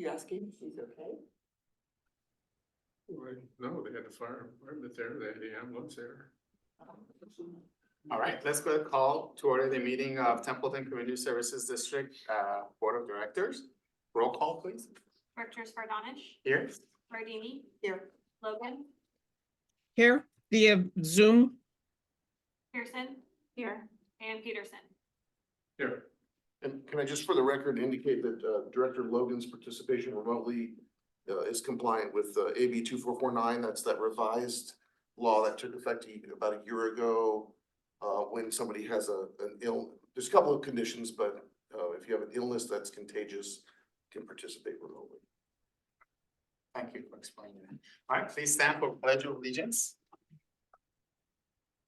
You asking if she's okay? Well, no, they had the fire department there, they had the ambulance there. All right, let's go call to order the meeting of Templeton Community Services District Board of Directors. Roll call, please. Directors Fardanish, Here. Ardini, Here. Logan, Here via Zoom. Pearson. Here. And Peterson. Here, And can I just for the record indicate that Director Logan's participation remotely is compliant with AB 2449, that's that revised law that took effect about a year ago. When somebody has there's a couple of conditions, but if you have an illness that's contagious, you can participate remotely. Thank you for explaining that. All right, please stand for pledge of allegiance.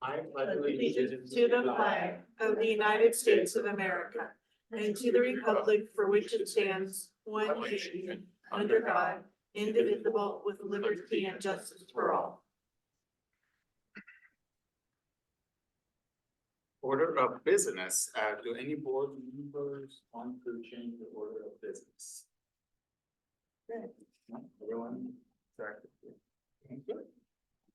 I pledge allegiance to the flag of the United States of America and to the republic for which it stands, one nation, under God, indivisible, with liberty and justice for all. Order of business. Do any board members want to change the order of business? No, everyone? Sorry. Good.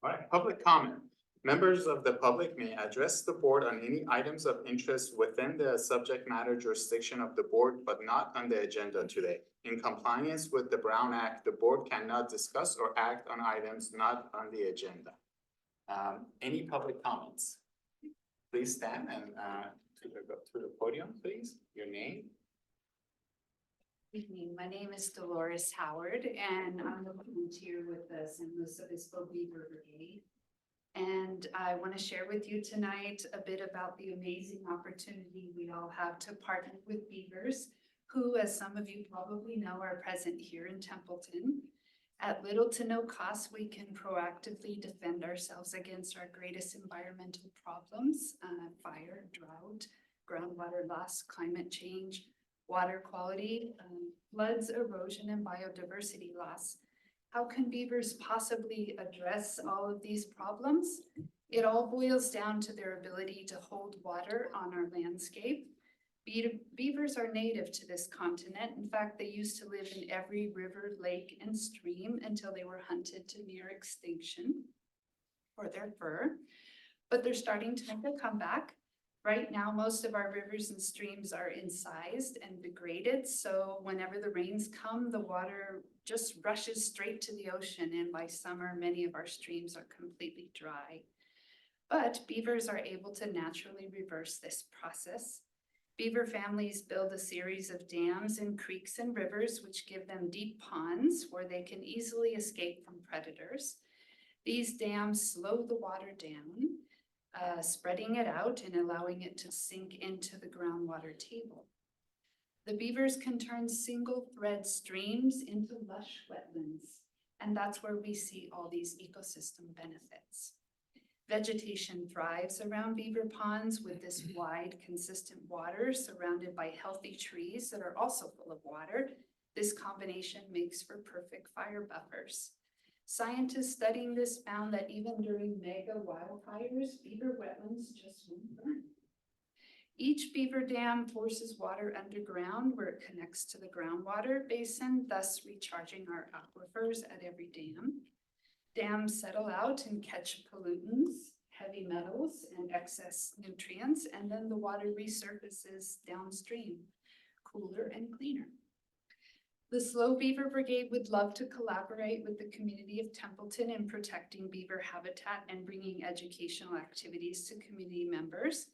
All right, public comment. Members of the public may address the board on any items of interest within the subject matter jurisdiction of the board, but not on the agenda today. In compliance with the Brown Act, the board cannot discuss or act on items not on the agenda. Any public comments? Please stand and to the podium, please. Your name. Evening, my name is Dolores Howard and I'm a volunteer with the San Luis Obispo Beaver Brigade. And I want to share with you tonight a bit about the amazing opportunity we all have to partner with beavers, who, as some of you probably know, are present here in Templeton. At little to no cost, we can proactively defend ourselves against our greatest environmental problems, fire, drought, groundwater loss, climate change, water quality, floods, erosion, and biodiversity loss. How can beavers possibly address all of these problems? It all boils down to their ability to hold water on our landscape. Beavers are native to this continent. In fact, they used to live in every river, lake, and stream until they were hunted to near extinction for their fur. But they're starting to make a comeback. Right now, most of our rivers and streams are incised and degraded. So whenever the rains come, the water just rushes straight to the ocean. And by summer, many of our streams are completely dry. But beavers are able to naturally reverse this process. Beaver families build a series of dams in creeks and rivers, which give them deep ponds where they can easily escape from predators. These dams slow the water down, spreading it out and allowing it to sink into the groundwater table. The beavers can turn single thread streams into lush wetlands, and that's where we see all these ecosystem benefits. Vegetation thrives around beaver ponds with this wide, consistent water surrounded by healthy trees that are also full of water. This combination makes for perfect fire buffers. Scientists studying this found that even during mega wildfires, beaver wetlands just won't burn. Each beaver dam forces water underground where it connects to the groundwater basin, thus recharging our aquifers at every dam. Dams settle out and catch pollutants, heavy metals, and excess nutrients, and then the water resurfaces downstream, cooler and cleaner. The Slow Beaver Brigade would love to collaborate with the community of Templeton in protecting beaver habitat and bringing educational activities to community members.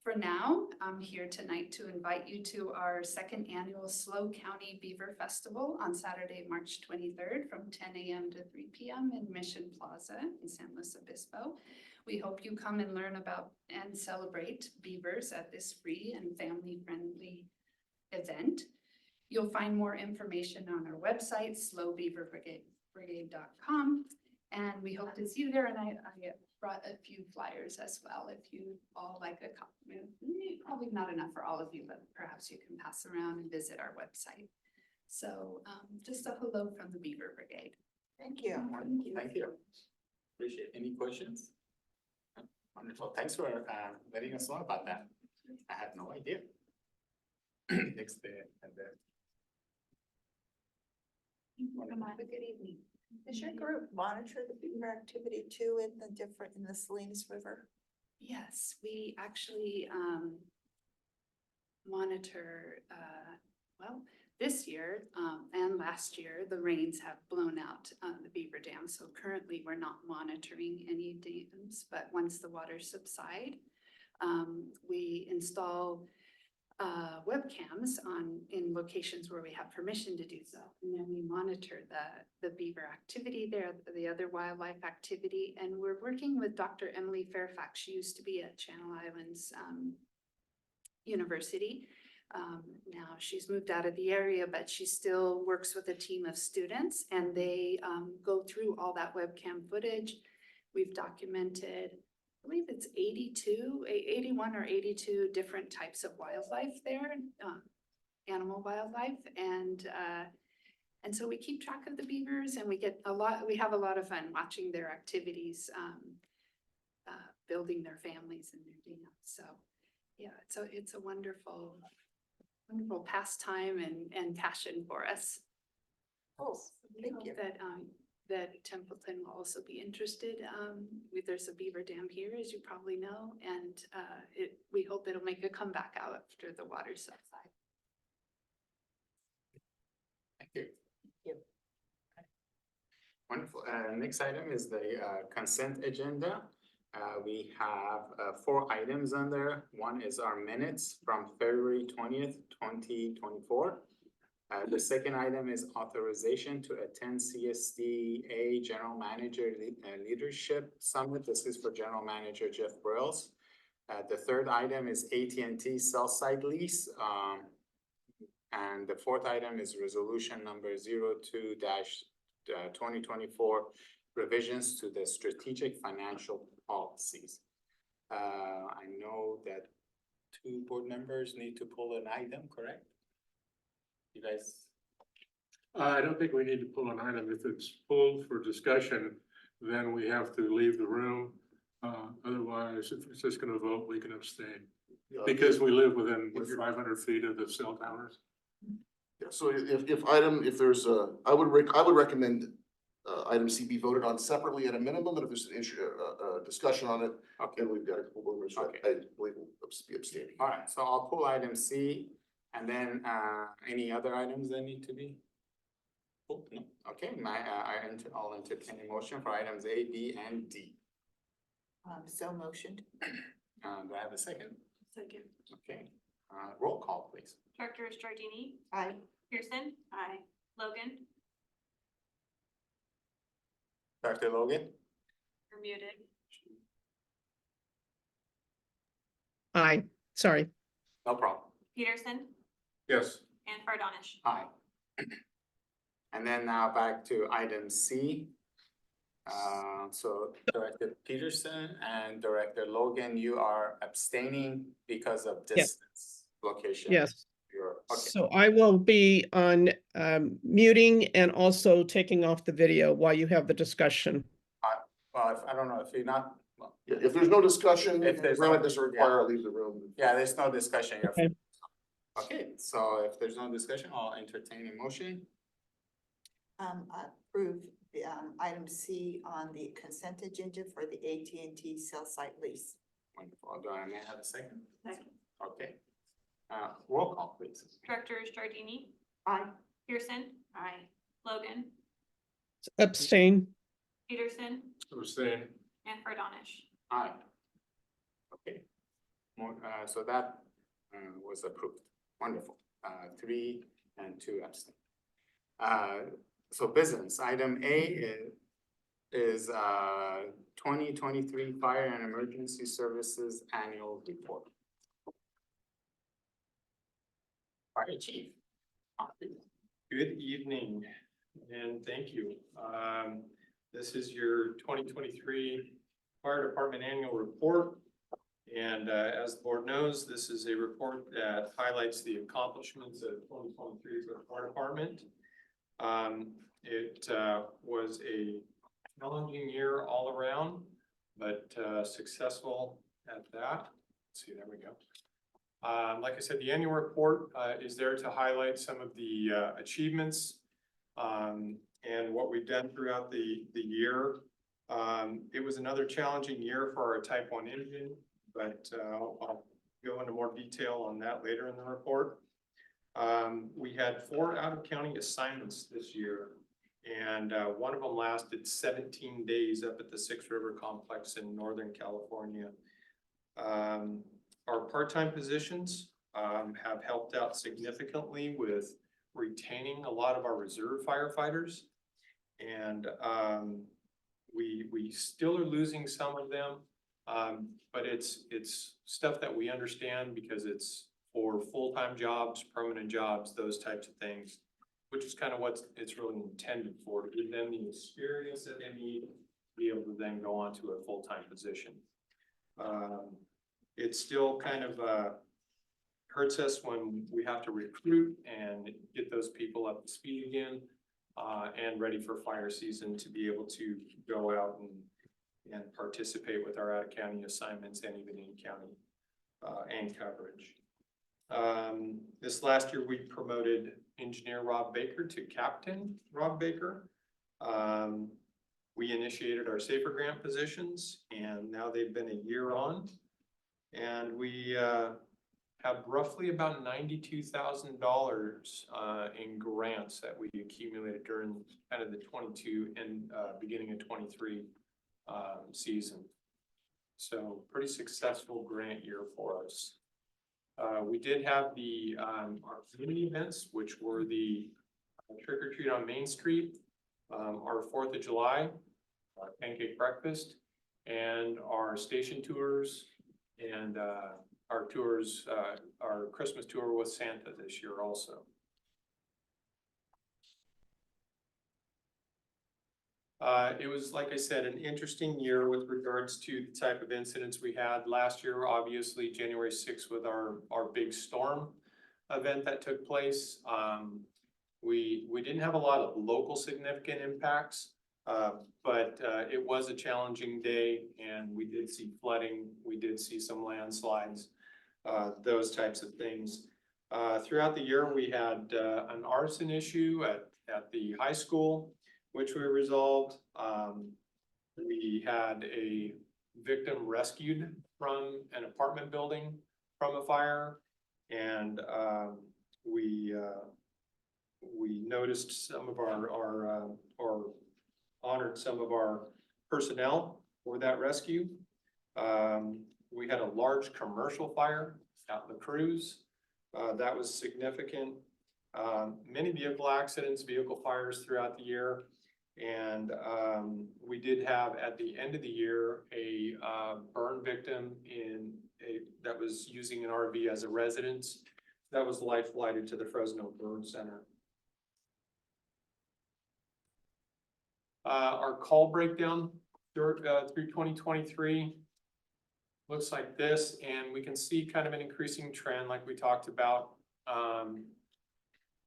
For now, I'm here tonight to invite you to our second annual Slow County Beaver Festival on Saturday, March 23rd from 10 a.m. to 3 p.m. in Mission Plaza in San Luis Obispo. We hope you come and learn about and celebrate beavers at this free and family-friendly event. You'll find more information on our website, slowbeaverbrigade.com, and we hope to see you there. And I brought a few flyers as well if you all like a copy. Probably not enough for all of you, but perhaps you can pass around and visit our website. So just a hello from the Beaver Brigade. Thank you. Thank you. Appreciate it. Any questions? Wonderful. Thanks for letting us know about that. I had no idea. Next day, and then Have a good evening. Does your group monitor the beaver activity too in the Salinas River? Yes, we actually monitor, well, this year and last year, the rains have blown out the beaver dam. So currently, we're not monitoring any dams, but once the waters subside, we install webcams in locations where we have permission to do so. And then we monitor the beaver activity there, the other wildlife activity. And we're working with Dr. Emily Fairfax. She used to be at Channel Islands University. Now she's moved out of the area, but she still works with a team of students, and they go through all that webcam footage. We've documented, I believe it's 81 or 82 different types of wildlife there, animal wildlife. And so we keep track of the beavers, and we have a lot of fun watching their activities, building their families and their dams. So yeah, it's a wonderful pastime and passion for us. Oh, thank you. That Templeton will also be interested. There's a beaver dam here, as you probably know, and we hope it'll make a comeback out after the water subside. Thank you. you. Wonderful. Next item is the consent agenda. We have 4 items on there. One is our minutes from February 20th, 2024. The second item is authorization to attend CSDA General Manager Leadership Summit. This is for General Manager Jeff Brills. The third item is AT&T cell site lease. And the fourth item is resolution number 02-2024 revisions to the strategic financial policies. I know that 2 board members need to pull an item, correct? You guys, I don't think we need to pull an item. If it's pulled for discussion, then we have to leave the room. Otherwise, if it's just gonna vote, we can abstain. Because we live within 500 feet of the cell towers. Yeah, so if there's I would recommend item C be voted on separately at a minimum, and if there's an issue, discussion on it, okay, then we've got a couple board members, Okay. I believe will be abstaining. all right, so I'll pull item C, and then any other items that need to be? Oh, no, okay, I'll entertain a motion for items A, B, and D. So motioned. Do I have a second? Second. Okay, roll call, please. Directors Jardini, Aye. Pearson. Aye. Logan, Dr. Logan? you're muted. Aye, sorry. No problem. Peterson Yes. and Fardonish. Aye. And then now back to item C. So Director Peterson and Director Logan, you are abstaining because of Yes. distance, location. Yes. You're, okay, So I will be on muting and also taking off the video while you have the discussion. well, I don't know, if you're not, well, Yeah, if there's no discussion, If there's granted no- doesn't require, I leave the room. yeah, there's no discussion. You're- Okay. Okay, so if there's no discussion, I'll entertain a motion. Approve the item C on the consent agenda for the AT&T cell site lease. Wonderful. Do I may I have a second? Second. Okay. Roll call, please. Directors Jardini, Aye. Pearson. Aye. Logan, Abstain. Peterson, Abstain. and Fardonish. Aye. Okay. So that was approved. Wonderful. 3 and 2 abstain. So business, item A is 2023 Fire and Emergency Services Annual Report. Fire Chief. Good evening, and thank you. This is your 2023 Fire Department Annual Report. And as the board knows, this is a report that highlights the accomplishments of 2023 for the fire department. It was a challenging year all around, but successful at that. Let's see, there we go. Like I said, the annual report is there to highlight some of the achievements And what we've done throughout the year. It was another challenging year for our type 1 engine, but I'll go into more detail on that later in the report. We had 4 out-of-county assignments this year, and one of them lasted 17 days up at the Six River Complex in Northern California. Our part-time positions have helped out significantly with retaining a lot of our reserve firefighters. And we still are losing some of them, but it's stuff that we understand because it's for full-time jobs, permanent jobs, those types of things, which is kind of what it's really intended for, to give them the experience that they need to be able to then go on to a full-time position. It still kind of hurts us when we have to recruit and get those people up to speed again, and ready for fire season to be able to go out and participate with our out-of-county assignments and even in-county and coverage. This last year, we promoted engineer Rob Baker to captain Rob Baker. We initiated our Safer Grant positions, and now they've been a year on. And we have roughly about $92,000 in grants that we accumulated during kind of the 22 and beginning of 23 season. So pretty successful grant year for us. We did have the our community events, which were the trick or treat on Main Street, our 4th of July, pancake breakfast, and our station tours, and our tours, our Christmas tour with Santa this year also. It was, like I said, an interesting year with regards to the type of incidents we had last year. Obviously, January 6th with our big storm event that took place. We didn't have a lot of local significant impacts, but it was a challenging day, and we did see flooding. We did see some landslides, those types of things. Throughout the year, we had an arson issue at the high school, which we resolved. We had a victim rescued from an apartment building from a fire, and we noticed some of our or honored some of our personnel for that rescue. We had a large commercial fire at La Cruz. That was significant. Many vehicle accidents, vehicle fires throughout the year. And we did have at the end of the year a burn victim that was using an RV as a residence that was life flighted to the Fresno Burn Center. Our call breakdown through 2023 looks like this, and we can see kind of an increasing trend like we talked about.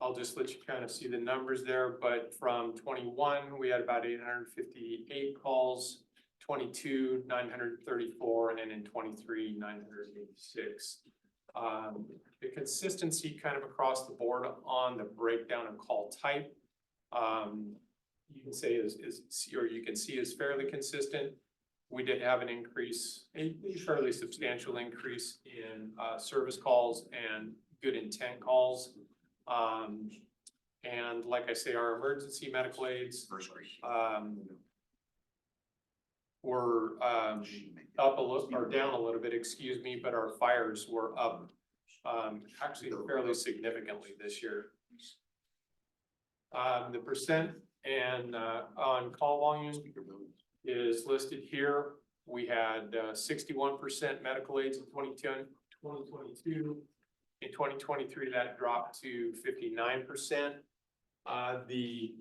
I'll just let you kind of see the numbers there, but from 21, we had about 858 calls, 22, 934, and then in 23, 986. The consistency kind of across the board on the breakdown of call type, you can say or you can see is fairly consistent. We did have an increase, a fairly substantial increase in service calls and good intent calls. And like I say, our emergency medical aids were up a little or down a little bit, excuse me, but our fires were up actually fairly significantly this year. The percent and on call volume is listed here. We had 61% medical aids in 2022. In 2023, that dropped to 59%. The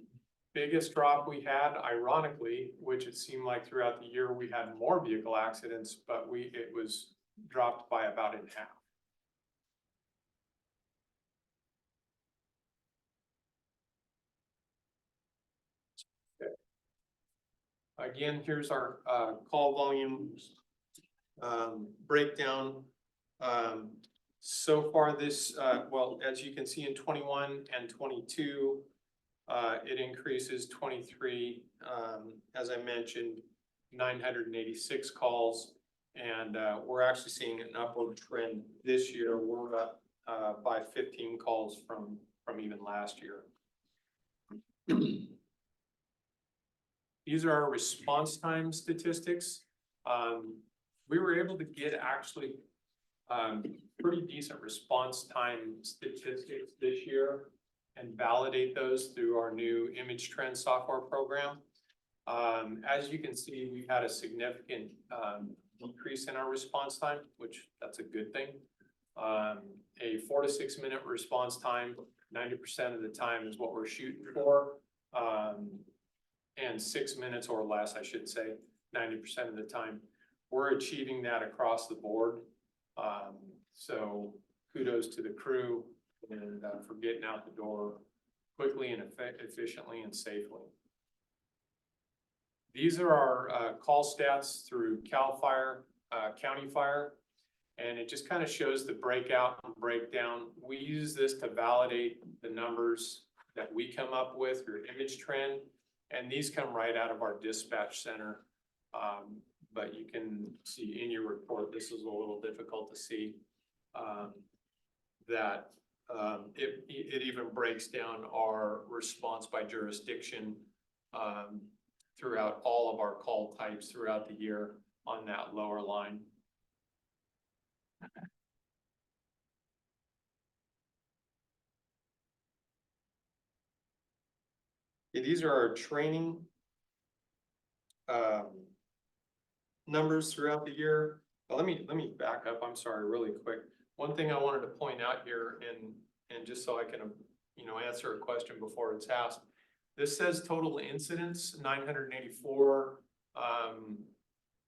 biggest drop we had, ironically, which it seemed like throughout the year we had more vehicle accidents, but it was dropped by about in half. Again, here's our call volume breakdown. So far this, well, as you can see in 21 and 22, It increases 23, as I mentioned, 986 calls. And we're actually seeing an upward trend this year. We're up by 15 calls from even last year. These are our response time statistics. We were able to get actually pretty decent response time statistics this year and validate those through our new Image Trend software program. As you can see, we had a significant decrease in our response time, which that's a good thing. A 4 to 6 minute response time, 90% of the time is what we're shooting for. And 6 minutes or less, I should say, 90% of the time. We're achieving that across the board. So kudos to the crew and for getting out the door quickly and efficiently and safely. These are our call stats through CAL FIRE, County Fire, and it just kind of shows the breakout and breakdown. We use this to validate the numbers that we come up with through Image Trend, and these come right out of our dispatch center. But you can see in your report, this is a little difficult to see, that it even breaks down our response by jurisdiction throughout all of our call types throughout the year on that lower line. These are our training numbers throughout the year. But let me back up. I'm sorry, really quick. One thing I wanted to point out here, and just so I can, answer a question before it's asked. This says total incidents 984.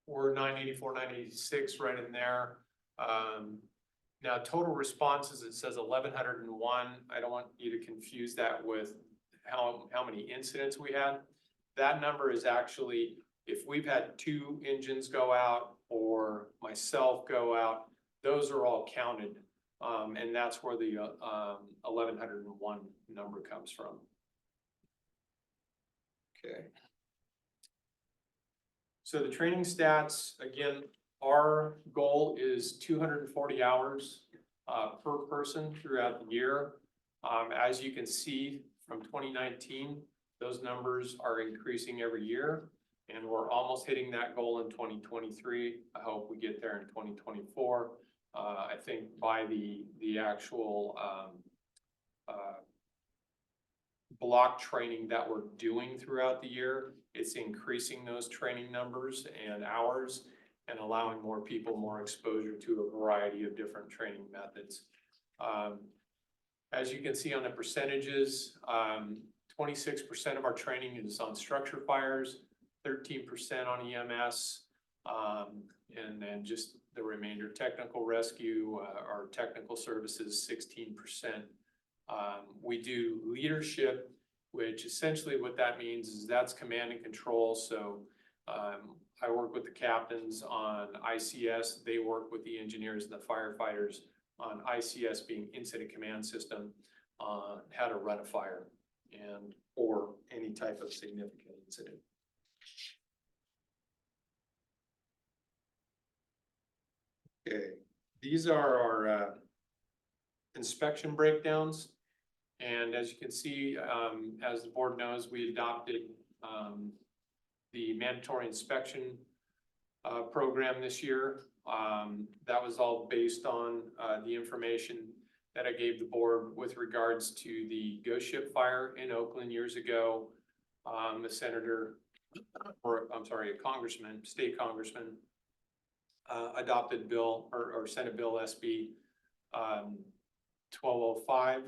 We're 984, 986 right in there. Now total responses, it says 1,101. I don't want you to confuse that with how many incidents we had. That number is actually, if we've had 2 engines go out or myself go out, those are all counted. And that's where the 1,101 number comes from. Okay. So the training stats, again, our goal is 240 hours per person throughout the year. As you can see from 2019, those numbers are increasing every year, and we're almost hitting that goal in 2023. I hope we get there in 2024. I think by the actual block training that we're doing throughout the year, it's increasing those training numbers and hours and allowing more people more exposure to a variety of different training methods. As you can see on the percentages, 26% of our training is on structure fires, 13% on EMS, and then just the remainder technical rescue, our technical services, 16%. We do leadership, which essentially what that means is that's command and control. So I work with the captains on ICS. They work with the engineers and the firefighters on ICS, being incident command system, how to run a fire and or any type of significant incident. Okay, these are our inspection breakdowns. And as you can see, as the board knows, we adopted the mandatory inspection program this year. That was all based on the information that I gave the board with regards to the Ghost Ship fire in Oakland years ago. The senator, or I'm sorry, a congressman, state congressman, adopted bill or Senate Bill SB 1205.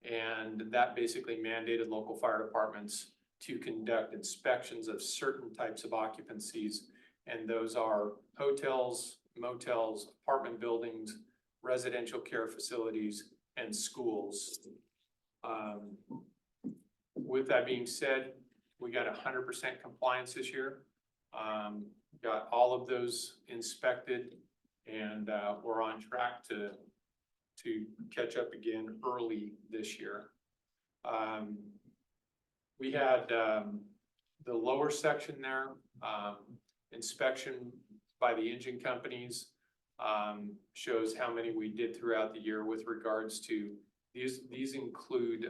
And that basically mandated local fire departments to conduct inspections of certain types of occupancies. And those are hotels, motels, apartment buildings, residential care facilities, and schools. With that being said, we got 100% compliance this year. Got all of those inspected, and we're on track to catch up again early this year. we had, the lower section there, inspection by the engine companies. Shows how many we did throughout the year with regards to, these include,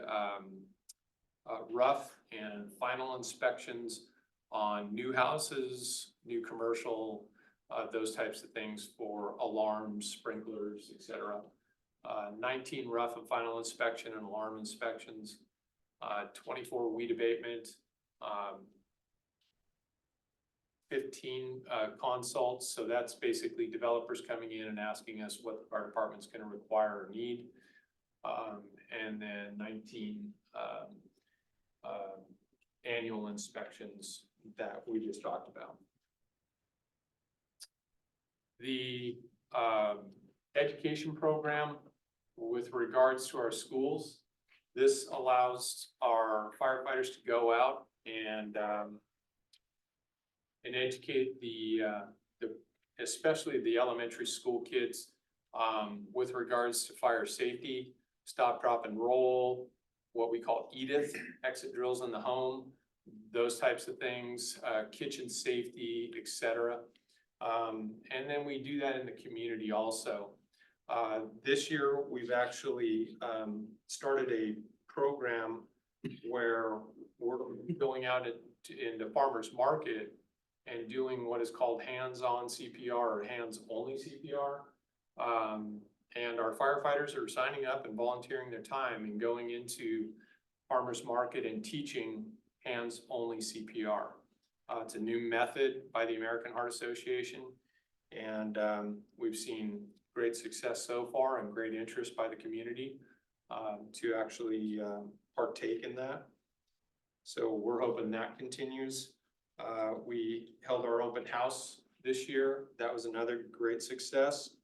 rough and final inspections on new houses, new commercial, those types of things for alarms, sprinklers, et cetera. 19 rough and final inspection and alarm inspections, 24 weed abatement, 15 consults. So that's basically developers coming in and asking us what the fire department's going to require or need. And then 19 annual inspections that we just talked about. The education program with regards to our schools, this allows our firefighters to go out and educate especially the elementary school kids with regards to fire safety, stop, drop, and roll, what we call EDITH, exit drills in the home, those types of things, kitchen safety, et cetera. And then we do that in the community also. This year, we've actually started a program where we're going out into farmers market and doing what is called hands-on CPR or hands-only CPR. And our firefighters are signing up and volunteering their time and going into farmers market and teaching hands-only CPR. It's a new method by the American Heart Association, and we've seen great success so far and great interest by the community to actually partake in that. So we're hoping that continues. We held our open house this year. That was another great success.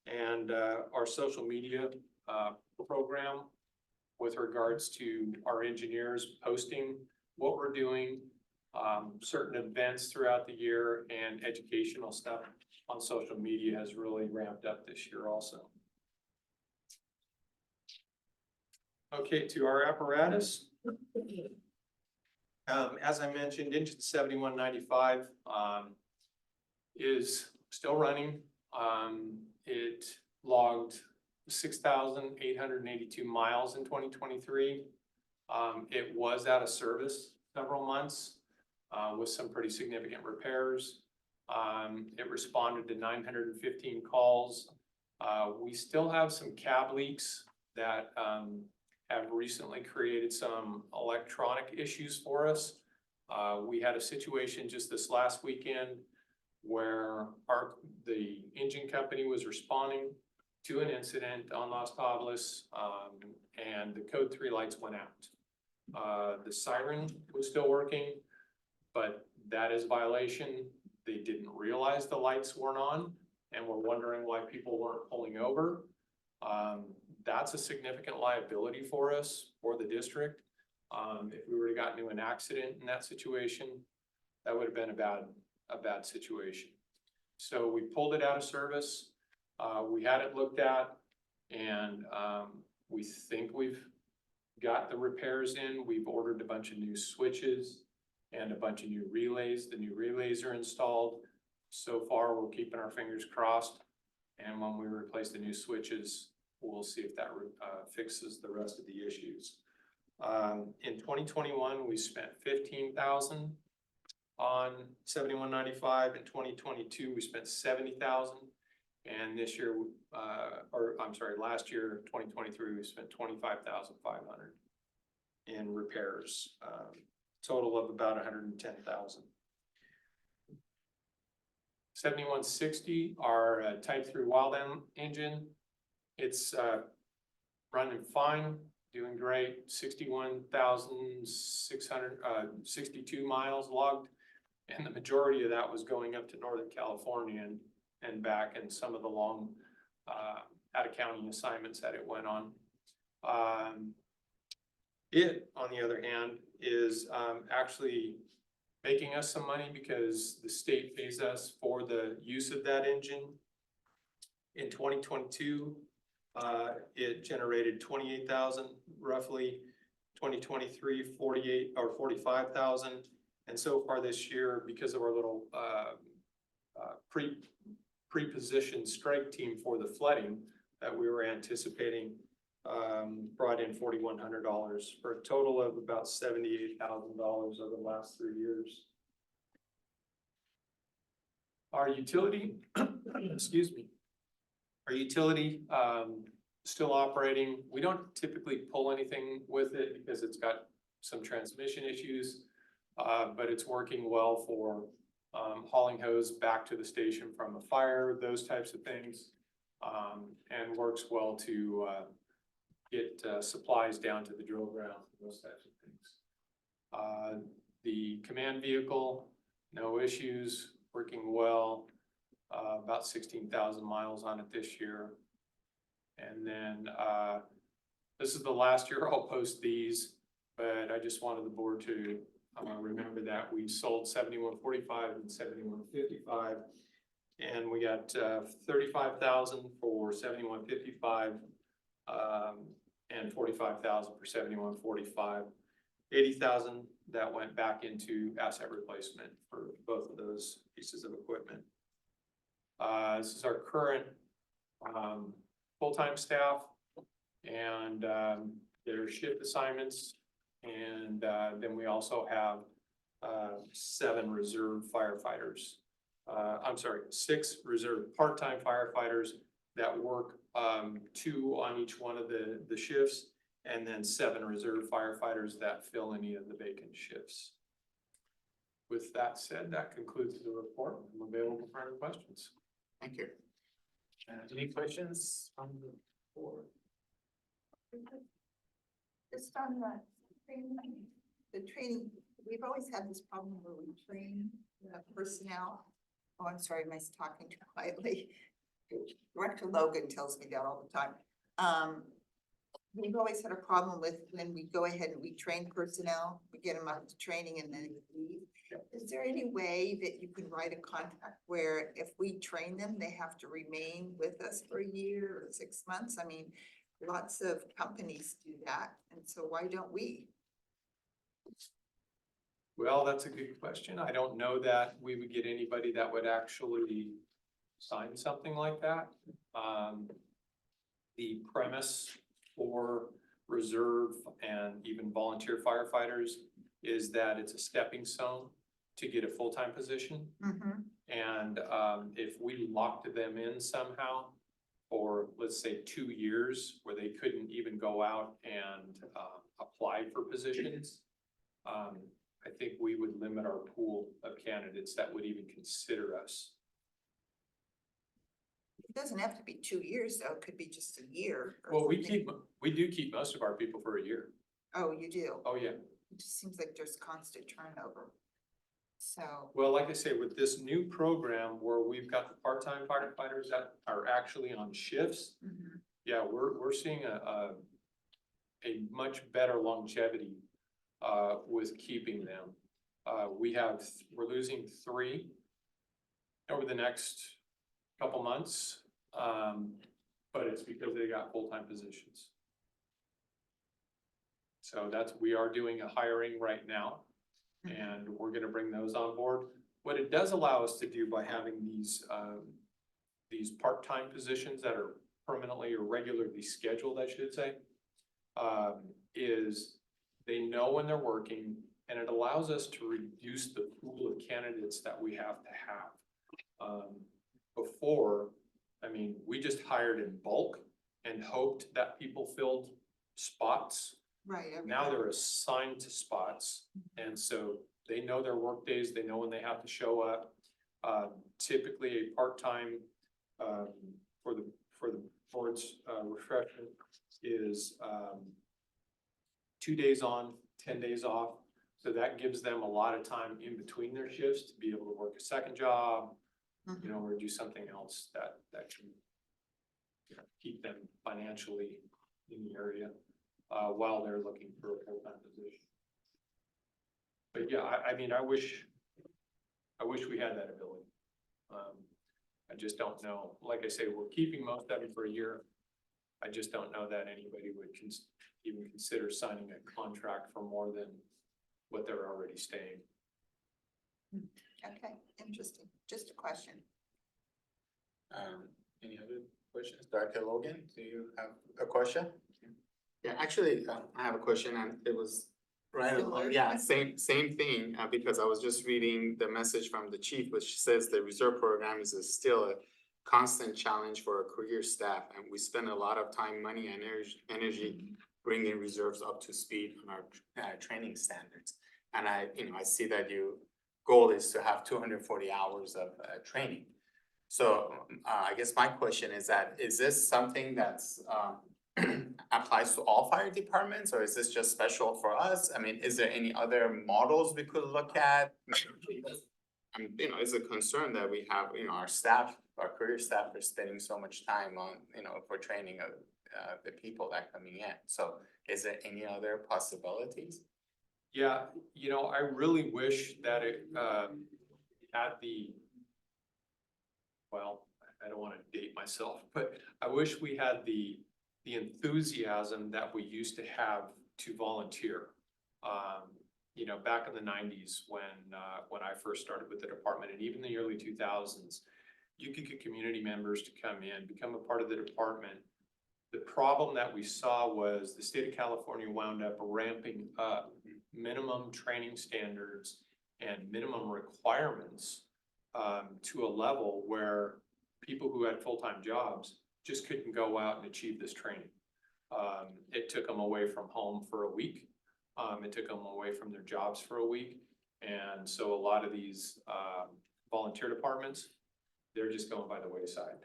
And our social media program with regards to our engineers posting what we're doing, certain events throughout the year, and educational stuff on social media has really ramped up this year also. Okay, to our apparatus. As I mentioned, engine 7195 is still running. It logged 6,882 miles in 2023. It was out of service several months with some pretty significant repairs. It responded to 915 calls. We still have some cab leaks that have recently created some electronic issues for us. We had a situation just this last weekend where the engine company was responding to an incident on Las Tablas, and the code 3 lights went out. The siren was still working, but that is violation. They didn't realize the lights weren't on and were wondering why people weren't pulling over. That's a significant liability for us, for the district. If we were to got into an accident in that situation, that would have been a bad situation. So we pulled it out of service. We had it looked at, and we think we've got the repairs in. We've ordered a bunch of new switches and a bunch of new relays. The new relays are installed. So far, we're keeping our fingers crossed. And when we replace the new switches, we'll see if that fixes the rest of the issues. In 2021, we spent $15,000 on 7195. In 2022, we spent $70,000. And this year, last year, 2023, we spent $25,500 in repairs. Total of about $110,000. 7160, our Type 3 Wild engine. It's running fine, doing great. 61,662 miles logged, and the majority of that was going up to Northern California and back, and some of the long out of county assignments that it went on. It, on the other hand, is actually making us some money because the state pays us for the use of that engine. In 2022, it generated $28,000 roughly. 2023, 48 or 45,000. And so far this year, because of our little pre-positioned strike team for the flooding that we were anticipating, brought in $4,100 for a total of about $78,000 over the last 3 years. Our utility, excuse me, our utility, still operating. We don't typically pull anything with it because it's got some transmission issues, but it's working well for hauling hose back to the station from a fire, those types of things, and works well to get supplies down to the drill ground, those types of things. The command vehicle, no issues, working well, about 16,000 miles on it this year. And then this is the last year I'll post these, but I just wanted the board to remember that we sold 7145 and 7155, and we got 35,000 for 7155, and 45,000 for 7145. 80,000 that went back into asset replacement for both of those pieces of equipment. This is our current full-time staff and their shift assignments. And then we also have 7 reserve firefighters. I'm sorry, 6 reserve part-time firefighters that work 2 on each one of the shifts, and then 7 reserve firefighters that fill any of the vacant shifts. With that said, that concludes the report. I'm available for any questions. Thank you. Any questions from the board? Just on the training, we've always had this problem where we train the personnel. Oh, I'm sorry, am I talking too quietly? Director Logan tells me that all the time. We've always had a problem with when we go ahead and we train personnel, we get them up to training and then they leave. Is there any way that you can write a contract where if we train them, they have to remain with us for a year or 6 months? I mean, lots of companies do that, and so why don't we? Well, that's a good question. I don't know that we would get anybody that would actually sign something like that. The premise for reserve and even volunteer firefighters is that it's a stepping stone to get a full-time position. And if we locked them in somehow for, let's say, 2 years where they couldn't even go out and apply for positions, I think we would limit our pool of candidates that would even consider us. It doesn't have to be 2 years, though. It could be just a year. or Well, something. we do keep most of our people for a year. Oh, you do? Oh, yeah. It just seems like there's constant turnover. So, Well, like I say, with this new program where we've got the part-time firefighters that are actually on shifts, yeah, we're seeing a much better longevity with keeping them. We're losing 3 over the next couple months, but it's because they got full-time positions. So we are doing a hiring right now, and we're gonna bring those on board. What it does allow us to do by having these part-time positions that are permanently or regularly scheduled, I should say, is they know when they're working, and it allows us to reduce the pool of candidates that we have to have. Before, I mean, we just hired in bulk and hoped that people filled spots. right. Now they're assigned to spots, and so they know their work days, they know when they have to show up. Typically a part-time, for the board's refreshment is 2 days on, 10 days off. So that gives them a lot of time in between their shifts to be able to work a second job, you know, or do something else that can, you know, keep them financially in the area while they're looking for a full-time position. But yeah, I mean, I wish we had that ability. I just don't know. Like I say, we're keeping most of it for a year. I just don't know that anybody would even consider signing a contract for more than what they're already staying. Okay, interesting. Just a question. Any other questions? Director Logan, do you have a question? Yeah, actually, I have a question and it was right Similar? along, yeah, same thing, because I was just reading the message from the chief, which says the reserve program is still a constant challenge for our career staff, and we spend a lot of time, money, and energy bringing reserves up to speed on our training standards. And I see that your goal is to have 240 hours of training. So I guess my question is that, is this something that's applies to all fire departments, or is this just special for us? I mean, is there any other models we could look at? It's a concern that we have, our staff, our career staff are spending so much time on, for training of the people that are coming in. So is there any other possibilities? Yeah, I really wish that it had well, I don't want to date myself, but I wish we had the enthusiasm that we used to have to volunteer. Back in the 90s when I first started with the department, and even the early 2000s, you could get community members to come in, become a part of the department. The problem that we saw was the state of California wound up ramping up minimum training standards and minimum requirements to a level where people who had full-time jobs just couldn't go out and achieve this training. It took them away from home for a week. It took them away from their jobs for a week. And so a lot of these volunteer departments, they're just going by the wayside.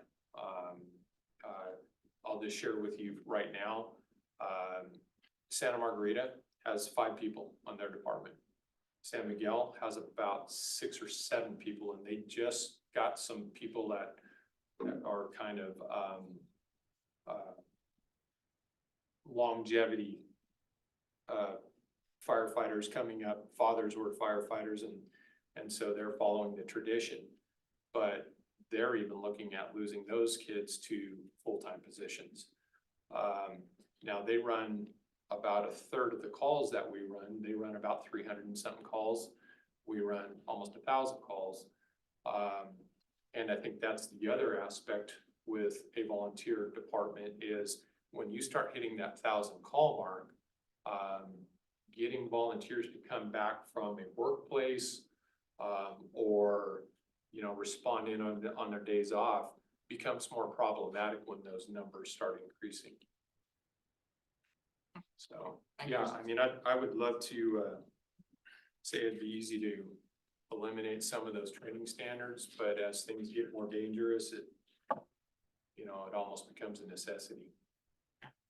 I'll just share with you right now, Santa Margarita has 5 people on their department. San Miguel has about 6 or 7 people, and they just got some people that are kind of longevity firefighters coming up. Fathers were firefighters, and so they're following the tradition. But they're even looking at losing those kids to full-time positions. Now they run about a third of the calls that we run. They run about 300 and something calls. We run almost 1,000 calls. And I think that's the other aspect with a volunteer department is when you start hitting that 1,000 call mark, getting volunteers to come back from a workplace or respond in on their days off becomes more problematic when those numbers start increasing. So, yeah, I mean, I would love to say it'd be easy to eliminate some of those training standards, but as things get more dangerous, it almost becomes a necessity.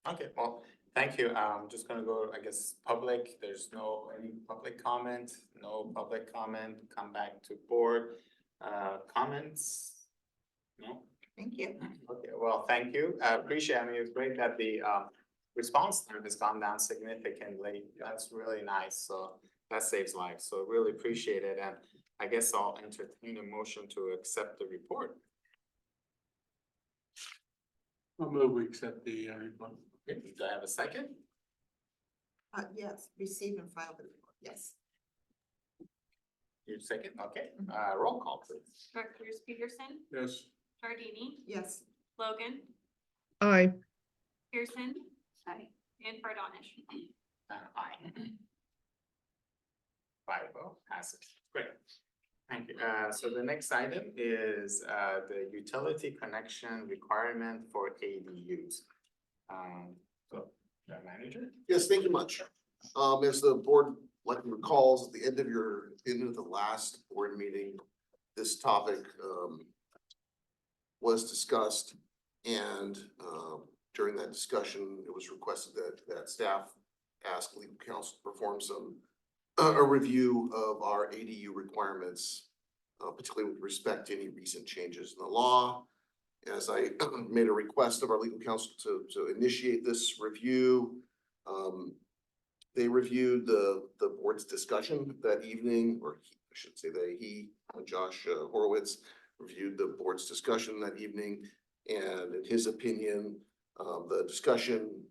Okay, well, thank you. I'm just gonna go, I guess, public. There's any public comment, come back to board. Comments? No? Thank you. Okay, well, thank you. I appreciate, it's great that the response time has gone down significantly. That's really nice. So that saves lives. So really appreciate it. And I guess I'll entertain a motion to accept the report. I'll move, we accept the report. Okay, do I have a second? Yes, receive and file the report. Yes. You second? Okay, roll call please. Directors Peterson, Yes. Giardini, Yes. Logan, Aye. Pearson, Aye. and Bardonish. Aye. 5-0 passes. Great. Thank you. So the next item is the utility connection requirement for ADUs. So, manager? Yes, thank you much. As the board likely recalls, at the end of the last board meeting, this topic was discussed, and during that discussion, it was requested that staff ask legal counsel to perform a review of our ADU requirements, particularly with respect to any recent changes in the law. As I made a request of our legal counsel to initiate this review, they reviewed the board's discussion that evening, or I should say Josh Horowitz reviewed the board's discussion that evening, and in his opinion, the discussion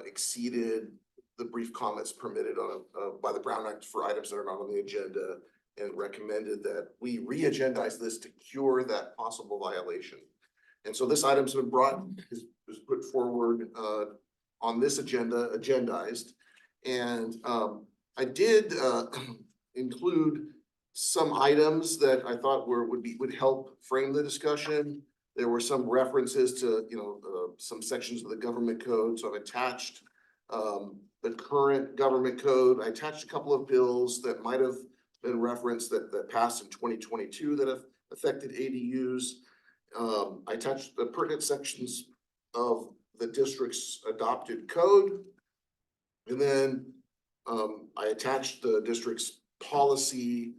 exceeded the brief comments permitted on, by the Brown Act for items that are not on the agenda, and recommended that we re-agendize this to cure that possible violation. And so this item's been brought, is put forward, on this agenda, agendized. And, I did, include some items that I thought would help frame the discussion. There were some references to, some sections of the government code, so I've attached, the current government code. I attached a couple of bills that might have been referenced that passed in 2022 that have affected ADUs. I attached the pertinent sections of the district's adopted code. And then, I attached the district's policy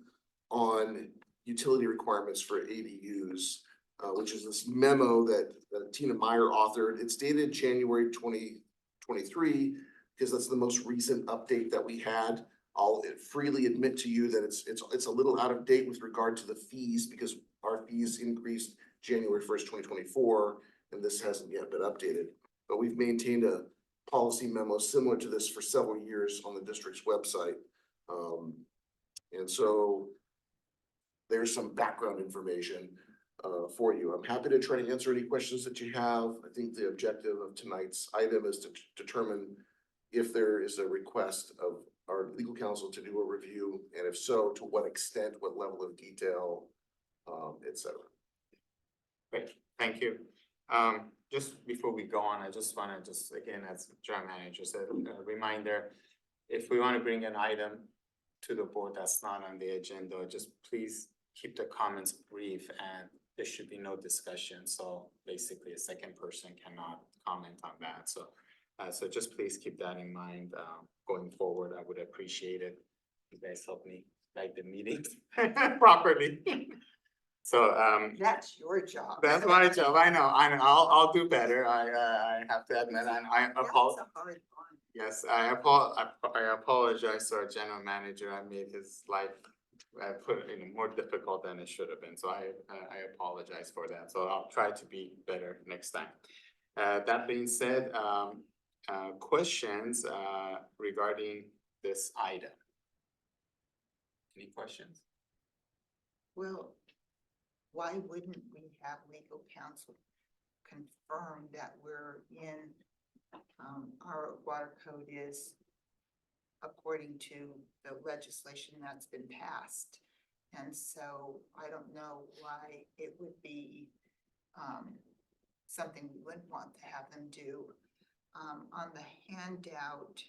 on utility requirements for ADUs, which is this memo that Tina Meyer authored. It's dated January 2023, because that's the most recent update that we had. I'll freely admit to you that it's a little out of date with regard to the fees, because our fees increased January 1st, 2024, and this hasn't yet been updated. But we've maintained a policy memo similar to this for several years on the district's website. And so there's some background information for you. I'm happy to try to answer any questions that you have. I think the objective of tonight's item is to determine if there is a request of our legal counsel to do a review, and if so, to what extent, what level of detail, et cetera. Great, thank you. Just before we go on, I just wanna again, as John Manager said, a reminder, if we wanna bring an item to the board that's not on the agenda, just please keep the comments brief, and there should be no discussion. So basically a second person cannot comment on that. So just please keep that in mind, going forward. I would appreciate it. You guys help me guide the meetings properly. So, That's your job. that's my job. I know. I'll do better. I have to admit, and I apologize. That's a hard one. Yes, I apologize to our general manager. I made his life, I put it in more difficult than it should have been. So I apologize for that. So I'll try to be better next time. That being said, questions regarding this item? Any questions? Well, why wouldn't we have legal counsel confirm that we're in, our water code is according to the legislation that's been passed? And so I don't know why it would be, something we wouldn't want to have them do. On the handout,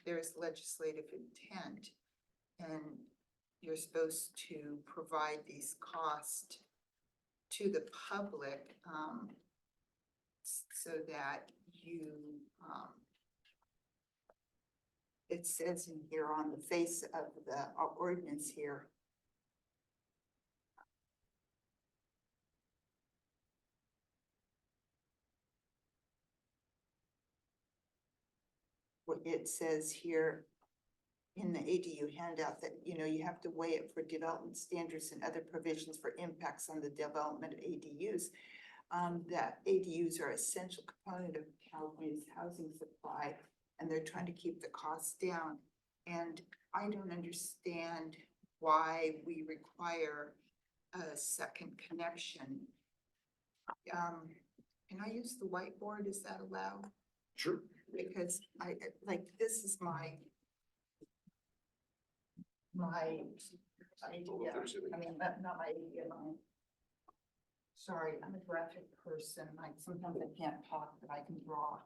there's legislative intent, and you're supposed to provide these costs to the public, so that you, it says in here on the face of the ordinance here, what it says here in the ADU handout that, you have to weigh it for development standards and other provisions for impacts on the development of ADUs. That ADUs are an essential component of California's housing supply, and they're trying to keep the costs down. And I don't understand why we require a second connection. Can I use the whiteboard? Is that allowed? Sure. Because this is my idea. I mean, not my idea, sorry, I'm a graphic person. Sometimes I can't talk, but I can draw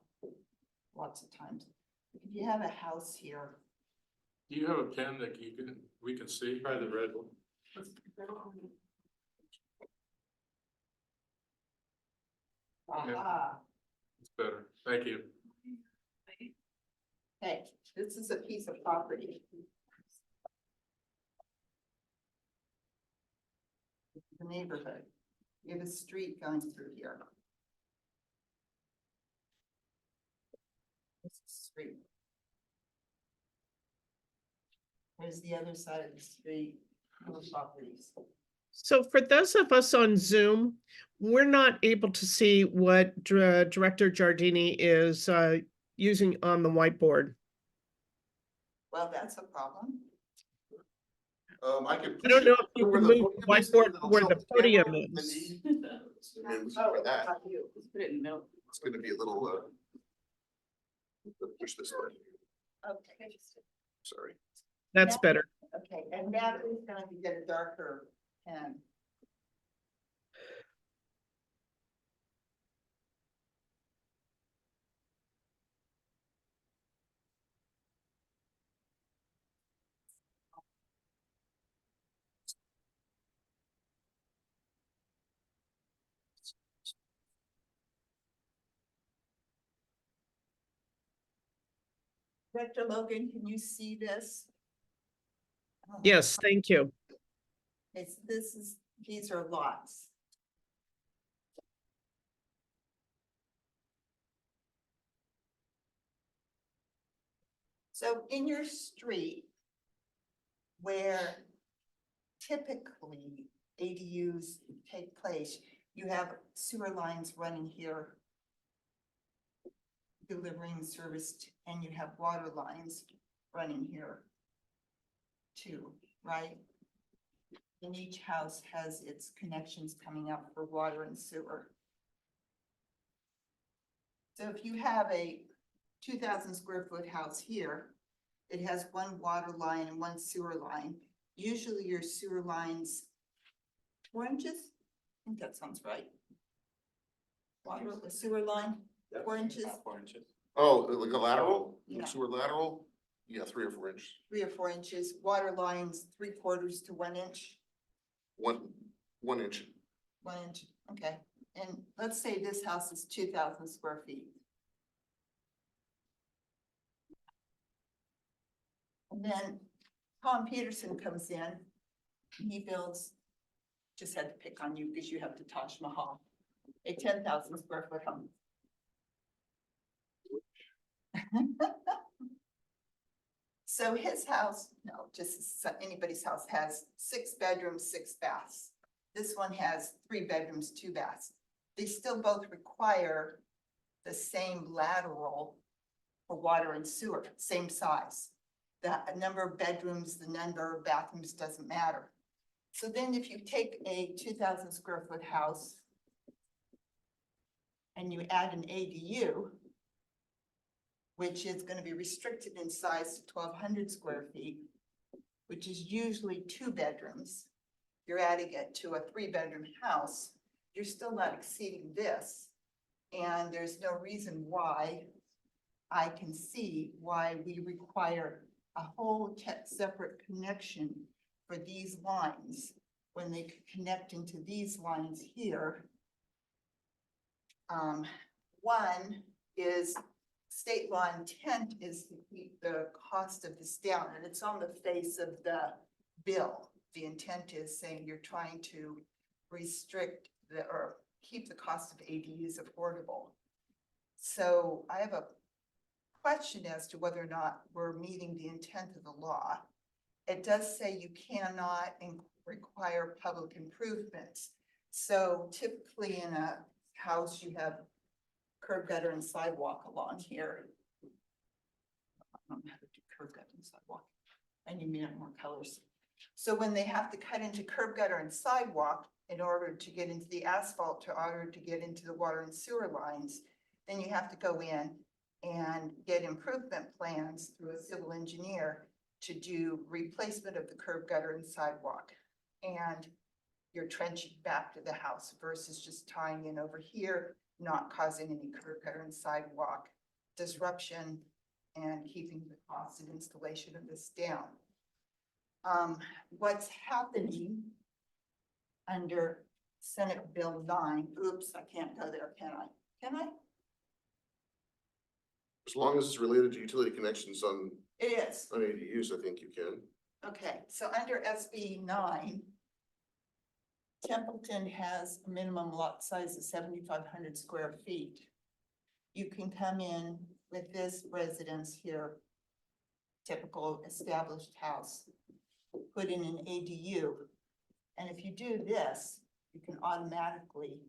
lots of times. If you have a house here. Do you have a pen that we can see? Try the red one. Aha. It's better. Thank you. Hey, this is a piece of property. The neighborhood. You have a street going through here. This is the street. There's the other side of the street, all the properties. So for those of us on Zoom, we're not able to see what Director Giardini is using on the whiteboard. Well, that's a problem. I could. I don't know if you Where can the move the podium is, whiteboard it'll where show the camera, podium the is. knee, and then we can try that. Put it in the middle. It's gonna be a little, push this way, Okay, sorry. That's better. okay, and now is going to get a darker pen. Director Logan, can you see this? Oh, Yes, thank you. These are lots. So in your street, where typically ADUs take place, you have sewer lines running here, delivering service, and you have water lines running here too, right? And each house has its connections coming up for water and sewer. So if you have a 2,000 square foot house here, it has one water line and one sewer line. Usually your sewer lines, 4 inches? I think that sounds right. Water, the sewer line, 4 inches, About 4 inches. Oh, like a lateral, Yeah. sewer lateral? Yeah, 3 or 4 inches, 3 or 4 inches. Water lines, 3/4 to 1 inch. 1 inch. 1 inch, okay. And let's say this house is 2,000 square feet. And then Tom Peterson comes in, and he builds, just had to pick on you because you have the Taj Mahal, a 10,000 square foot home. So his house, no, just anybody's house has 6 bedrooms, 6 baths. This one has 3 bedrooms, 2 baths. They still both require the same lateral for water and sewer, same size. The number of bedrooms, the number of bathrooms doesn't matter. So then if you take a 2,000 square foot house and you add an ADU, which is gonna be restricted in size to 1,200 square feet, which is usually 2 bedrooms. You're adding it to a 3-bedroom house, you're still not exceeding this. And there's no reason why I can see why we require a whole separate connection for these lines when they could connect into these lines here. One is state law intent is to keep the cost of this down, and it's on the face of the bill. The intent is saying you're trying to restrict or keep the cost of ADUs affordable. So I have a question as to whether or not we're meeting the intent of the law. It does say you cannot require public improvements. So typically in a house, you have curb, gutter, and sidewalk along here. I don't know how to do curb, gutter, and sidewalk. I need more colors. So when they have to cut into curb, gutter, and sidewalk in order to get into the asphalt, in order to get into the water and sewer lines, then you have to go in and get improvement plans through a civil engineer to do replacement of the curb, gutter, and sidewalk. And you're trenching back to the house versus just tying in over here, not causing any curb, gutter, and sidewalk disruption and keeping the cost of installation of this down. What's happening under Senate Bill 9, oops, I can't go there, can I? Can I? As long as it's related to utility connections on It is. ADUs, I think you can. Okay, so under SB 9, Templeton has a minimum lot size of 7,500 square feet. You can come in with this residence here, typical established house, put in an ADU. And if you do this, you can automatically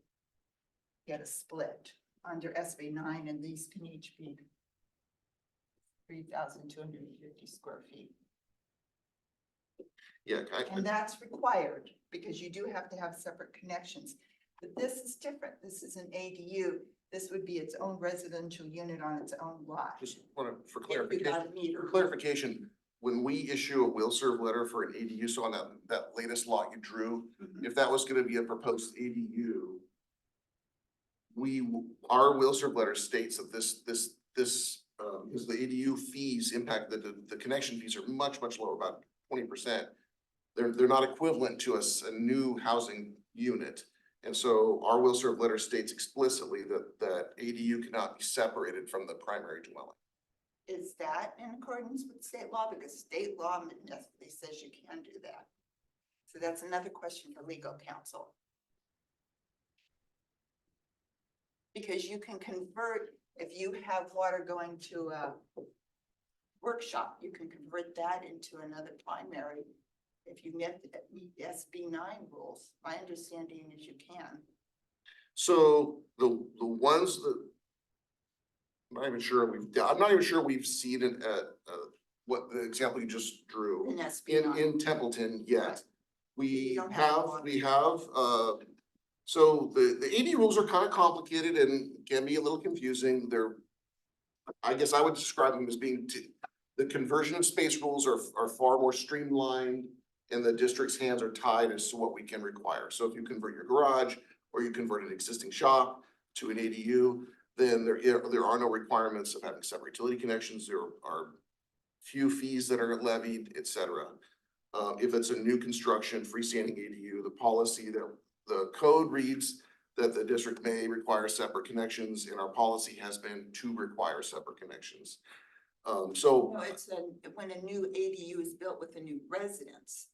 get a split under SB 9, and these can each be 3,250 square feet. Yeah, And that's required because you do have to have separate connections. But this is different. This is an ADU. This would be its own residential unit on its own lot. just wanna, for If you got clarification, a meter. for clarification, when we issue a will serve letter for an ADU, so on that latest lot you drew, Mhm. if that was gonna be a proposed ADU, our will serve letter states that this, because the ADU fees impact, the connection fees are much lower, about 20%. They're not equivalent to a new housing unit. And so our will serve letter states explicitly that ADU cannot be separated from the primary dwelling. Is that in accordance with state law? Because state law necessarily says you can do that. So that's another question for legal counsel. Because you can convert, if you have water going to a workshop, you can convert that into another primary. If you meet the SB9 rules, my understanding is you can. So the ones that I'm not even sure we've seen it at what the example you just drew In SB9. in Templeton yet. Right. We You don't have have, one. so the AD rules are kind of complicated and can be a little confusing. I guess I would describe them as being, the conversion of space rules are far more streamlined and the district's hands are tied as to what we can require. So if you convert your garage or you convert an existing shop to an ADU, then there are no requirements of having separate utility connections. There are few fees that are levied, et cetera. If it's a new construction, freestanding ADU, the policy that the code reads that the district may require separate connections, and our policy has been to require separate connections. No, it's when a new ADU is built with a new residence.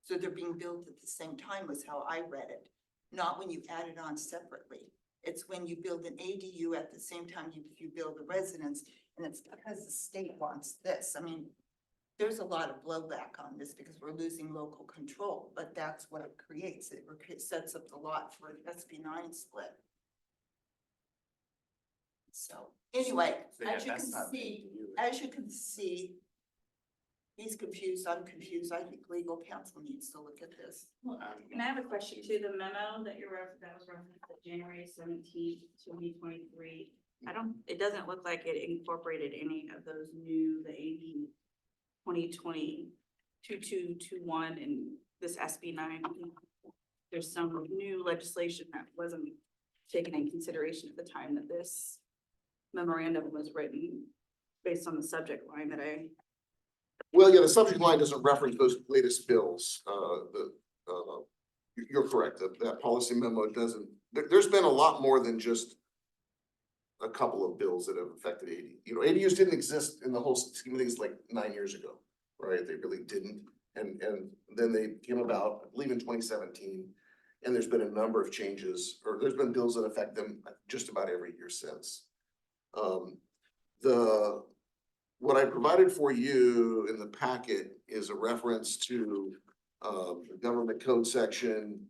So they're being built at the same time was how I read it, not when you add it on separately. It's when you build an ADU at the same time you build a residence, and it's because the state wants this. I mean, there's a lot of blowback on this because we're losing local control, but that's what it creates. It sets up the lot for an SB9 split. So anyway, as you can see, he's confused, I'm confused. I think legal counsel needs to look at this. And I have a question too, the memo that that was referenced at January 17th, 2023. It doesn't look like it incorporated any of those new, the AB 2020-2221 and this SB9. There's some new legislation that wasn't taken in consideration at the time that this memorandum was written based on the subject line that Well, yeah, the subject line doesn't reference those latest bills. You're correct, that policy memo doesn't, there's been a lot more than just a couple of bills that have affected AD. ADUs didn't exist in the whole scheme of things like 9 years ago, right? They really didn't. And then they came about, I believe in 2017, and there's been a number of changes, or there's been bills that affect them just about every year since. What I provided for you in the packet is a reference to the government code section.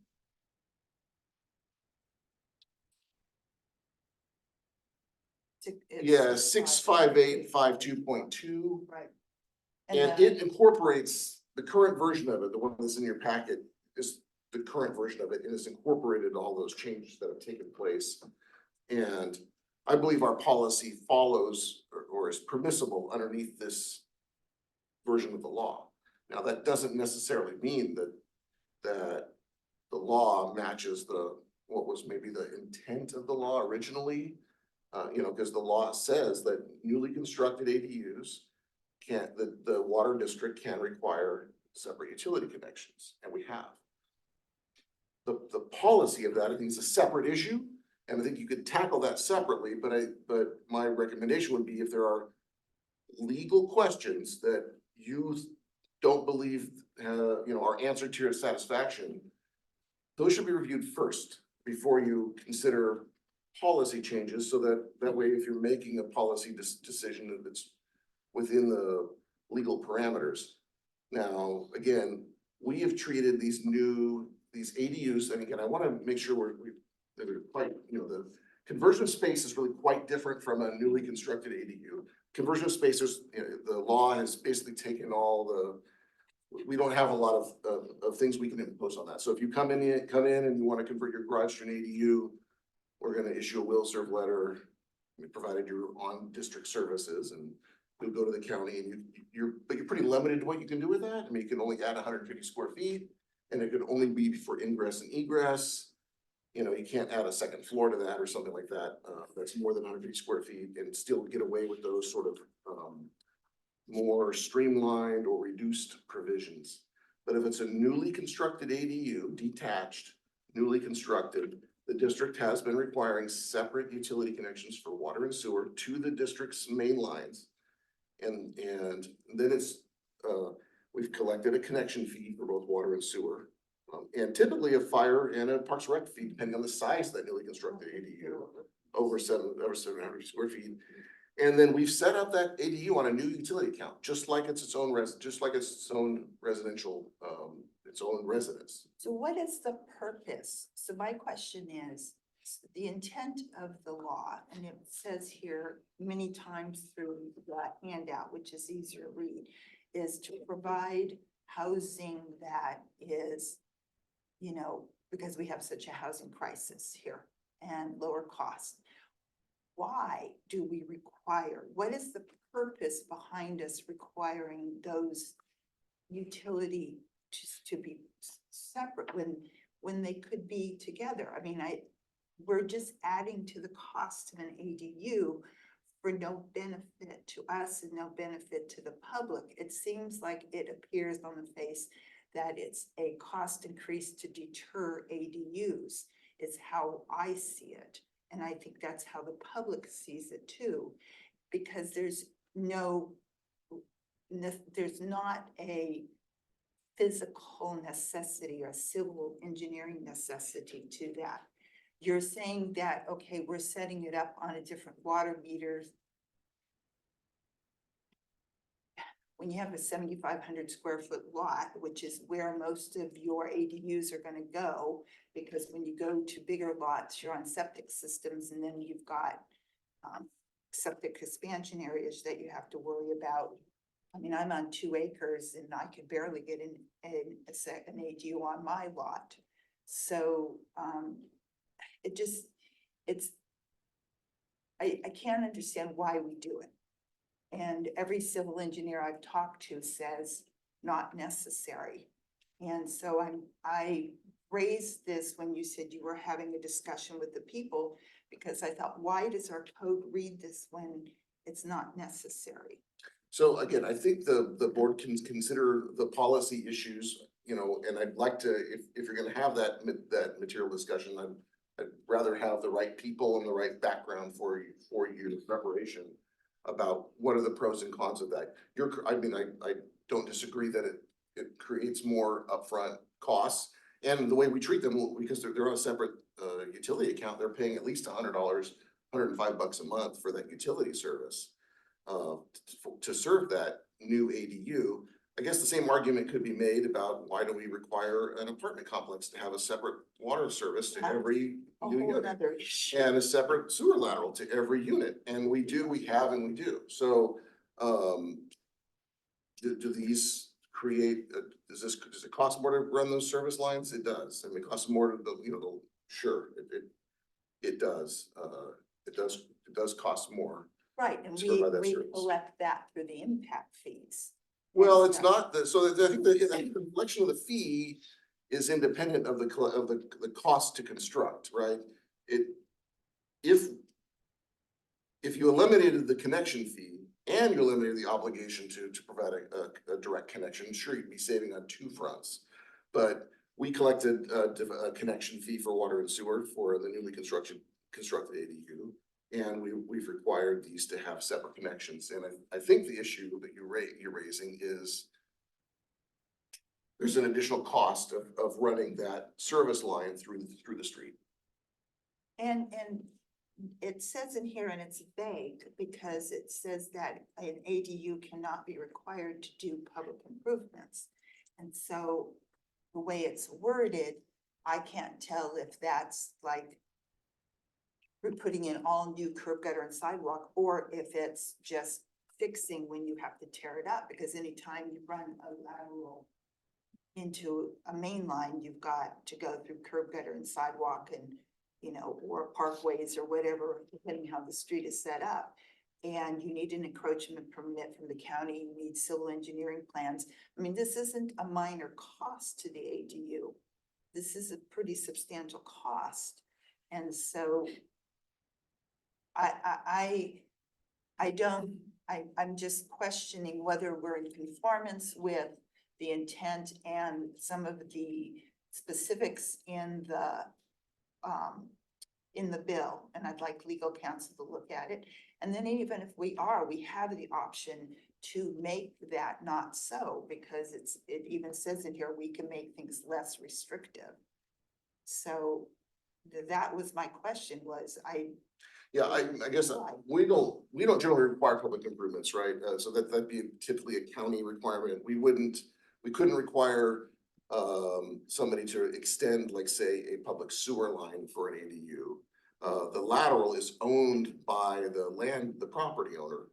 Yeah, 65852.2. Right. And it incorporates the current version of it, the one that's in your packet is the current version of it, and has incorporated all those changes that have taken place. And I believe our policy follows or is permissible underneath this version of the law. Now, that doesn't necessarily mean that the law matches what was maybe the intent of the law originally. Because the law says that newly constructed ADUs the water district can require separate utility connections, and we have. The policy of that, I think, is a separate issue, and I think you could tackle that separately, but my recommendation would be if there are legal questions that you don't believe, are answered to your satisfaction, those should be reviewed first before you consider policy changes, so that way, if you're making a policy decision, that it's within the legal parameters. Now, again, we have treated these ADUs, and again, I want to make sure they're quite, the conversion of space is really quite different from a newly constructed ADU. conversion of spacers, the law has basically taken all we don't have a lot of things we can impose on that. So if you come in and you want to convert your garage to an ADU, we're gonna issue a will serve letter, provided you're on district services, and you'll go to the county, and you're pretty limited to what you can do with that. I mean, you can only add 150 square feet, and it could only be for ingress and egress. You know, you can't add a second floor to that or something like that, that's more than 150 square feet, and still get away with those sort of more streamlined or reduced provisions. But if it's a newly constructed ADU, detached, newly constructed, the district has been requiring separate utility connections for water and sewer to the district's main lines. And then it's, we've collected a connection fee for both water and sewer. And typically a fire and a Parks Rec fee, depending on the size of that newly constructed ADU, over 700 square feet. And then we've set up that ADU on a new utility account, just like it's its own residential, its own residence. So what is the purpose? So my question is, the intent of the law, and it says here many times through the handout, which is easier to read, is to provide housing that is, you know, because we have such a housing crisis here and lower cost. Why do we require, what is the purpose behind us requiring those utility to be separate when they could be together? I mean, we're just adding to the cost of an ADU for no benefit to us and no benefit to the public. It seems like it appears on the face that it's a cost increase to deter ADUs, is how I see it. And I think that's how the public sees it too, because there's not a physical necessity or civil engineering necessity to that. You're saying that, okay, we're setting it up on a different water meters. When you have a 7,500 square foot lot, which is where most of your ADUs are gonna go, because when you go to bigger lots, you're on septic systems, and then you've got septic expansion areas that you have to worry about. I mean, I'm on 2 acres and I could barely get an ADU on my lot. So I can't understand why we do it. And every civil engineer I've talked to says not necessary. And so I raised this when you said you were having a discussion with the people, because I thought, why does our code read this when it's not necessary? So again, I think the board can consider the policy issues, you know, and I'd like to, if you're gonna have that material discussion, I'd rather have the right people and the right background for your preparation about what are the pros and cons of that. I don't disagree that it creates more upfront costs, and the way we treat them, because they're on a separate utility account, they're paying at least $100, $105 a month for that utility service to serve that new ADU. I guess the same argument could be made about why do we require an apartment complex to have a separate water service to every new unit, and a separate sewer lateral to every unit, and we have, and we do. So do these create, does it cost more to run those service lines? It does. I mean, it costs more to sure, it does. It does cost more. Right, and to provide that we service. collect that through the impact fees. Well, it's not so I think the collection of the fee is independent of the cost to construct, right? If you eliminated the connection fee and you eliminated the obligation to provide a direct connection, sure, you'd be saving on 2 fronts. But we collected a connection fee for water and sewer for the newly constructed ADU. And we've required these to have separate connections. And I think the issue that you're raising is there's an additional cost of running that service line through the street. And it says in here, and it's vague, because it says that an ADU cannot be required to do public improvements. And so the way it's worded, I can't tell if that's like we're putting in all new curb, gutter, and sidewalk, or if it's just fixing when you have to tear it up, because anytime you run a lateral into a main line, you've got to go through curb gutter and sidewalk and, you know, or parkways or whatever, depending how the street is set up. And you need an encroachment permit from the county, you need civil engineering plans. I mean, this isn't a minor cost to the ADU. This is a pretty substantial cost. And so I'm just questioning whether we're in conformance with the intent and some of the specifics in the bill, and I'd like legal counsel to look at it. And then even if we are, we have the option to make that not so, because it even says in here, we can make things less restrictive. So that was my question was, Yeah, I guess we don't generally require public improvements, right? So that'd be typically a county requirement. We couldn't require somebody to extend, like, say, a public sewer line for an ADU. The lateral is owned by the property owner.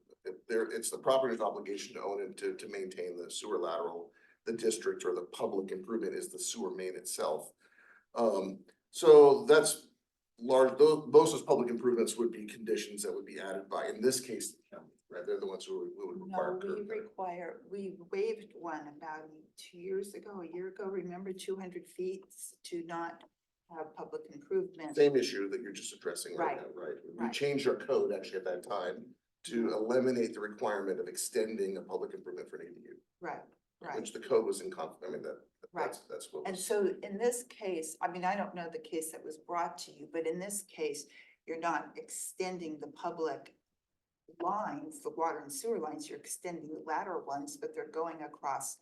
It's the property's obligation to own it, to maintain the sewer lateral. The district or the public improvement is the sewer main itself. So that's large, those as public improvements would be conditions that would be added by, in this case, the county, right? They're the ones who would require. no, we waived one about 2 years ago, a year ago, remember, 200 feet to not have public improvement. Same issue that you're just addressing right now, right? We Right. changed our code actually at that time to eliminate the requirement of extending a public improvement for an ADU, Right, right. which the code was in conflict. I mean, that's what. And so in this case, I mean, I don't know the case that was brought to you, but in this case, you're not extending the public lines, the water and sewer lines, you're extending the lateral ones, but they're going across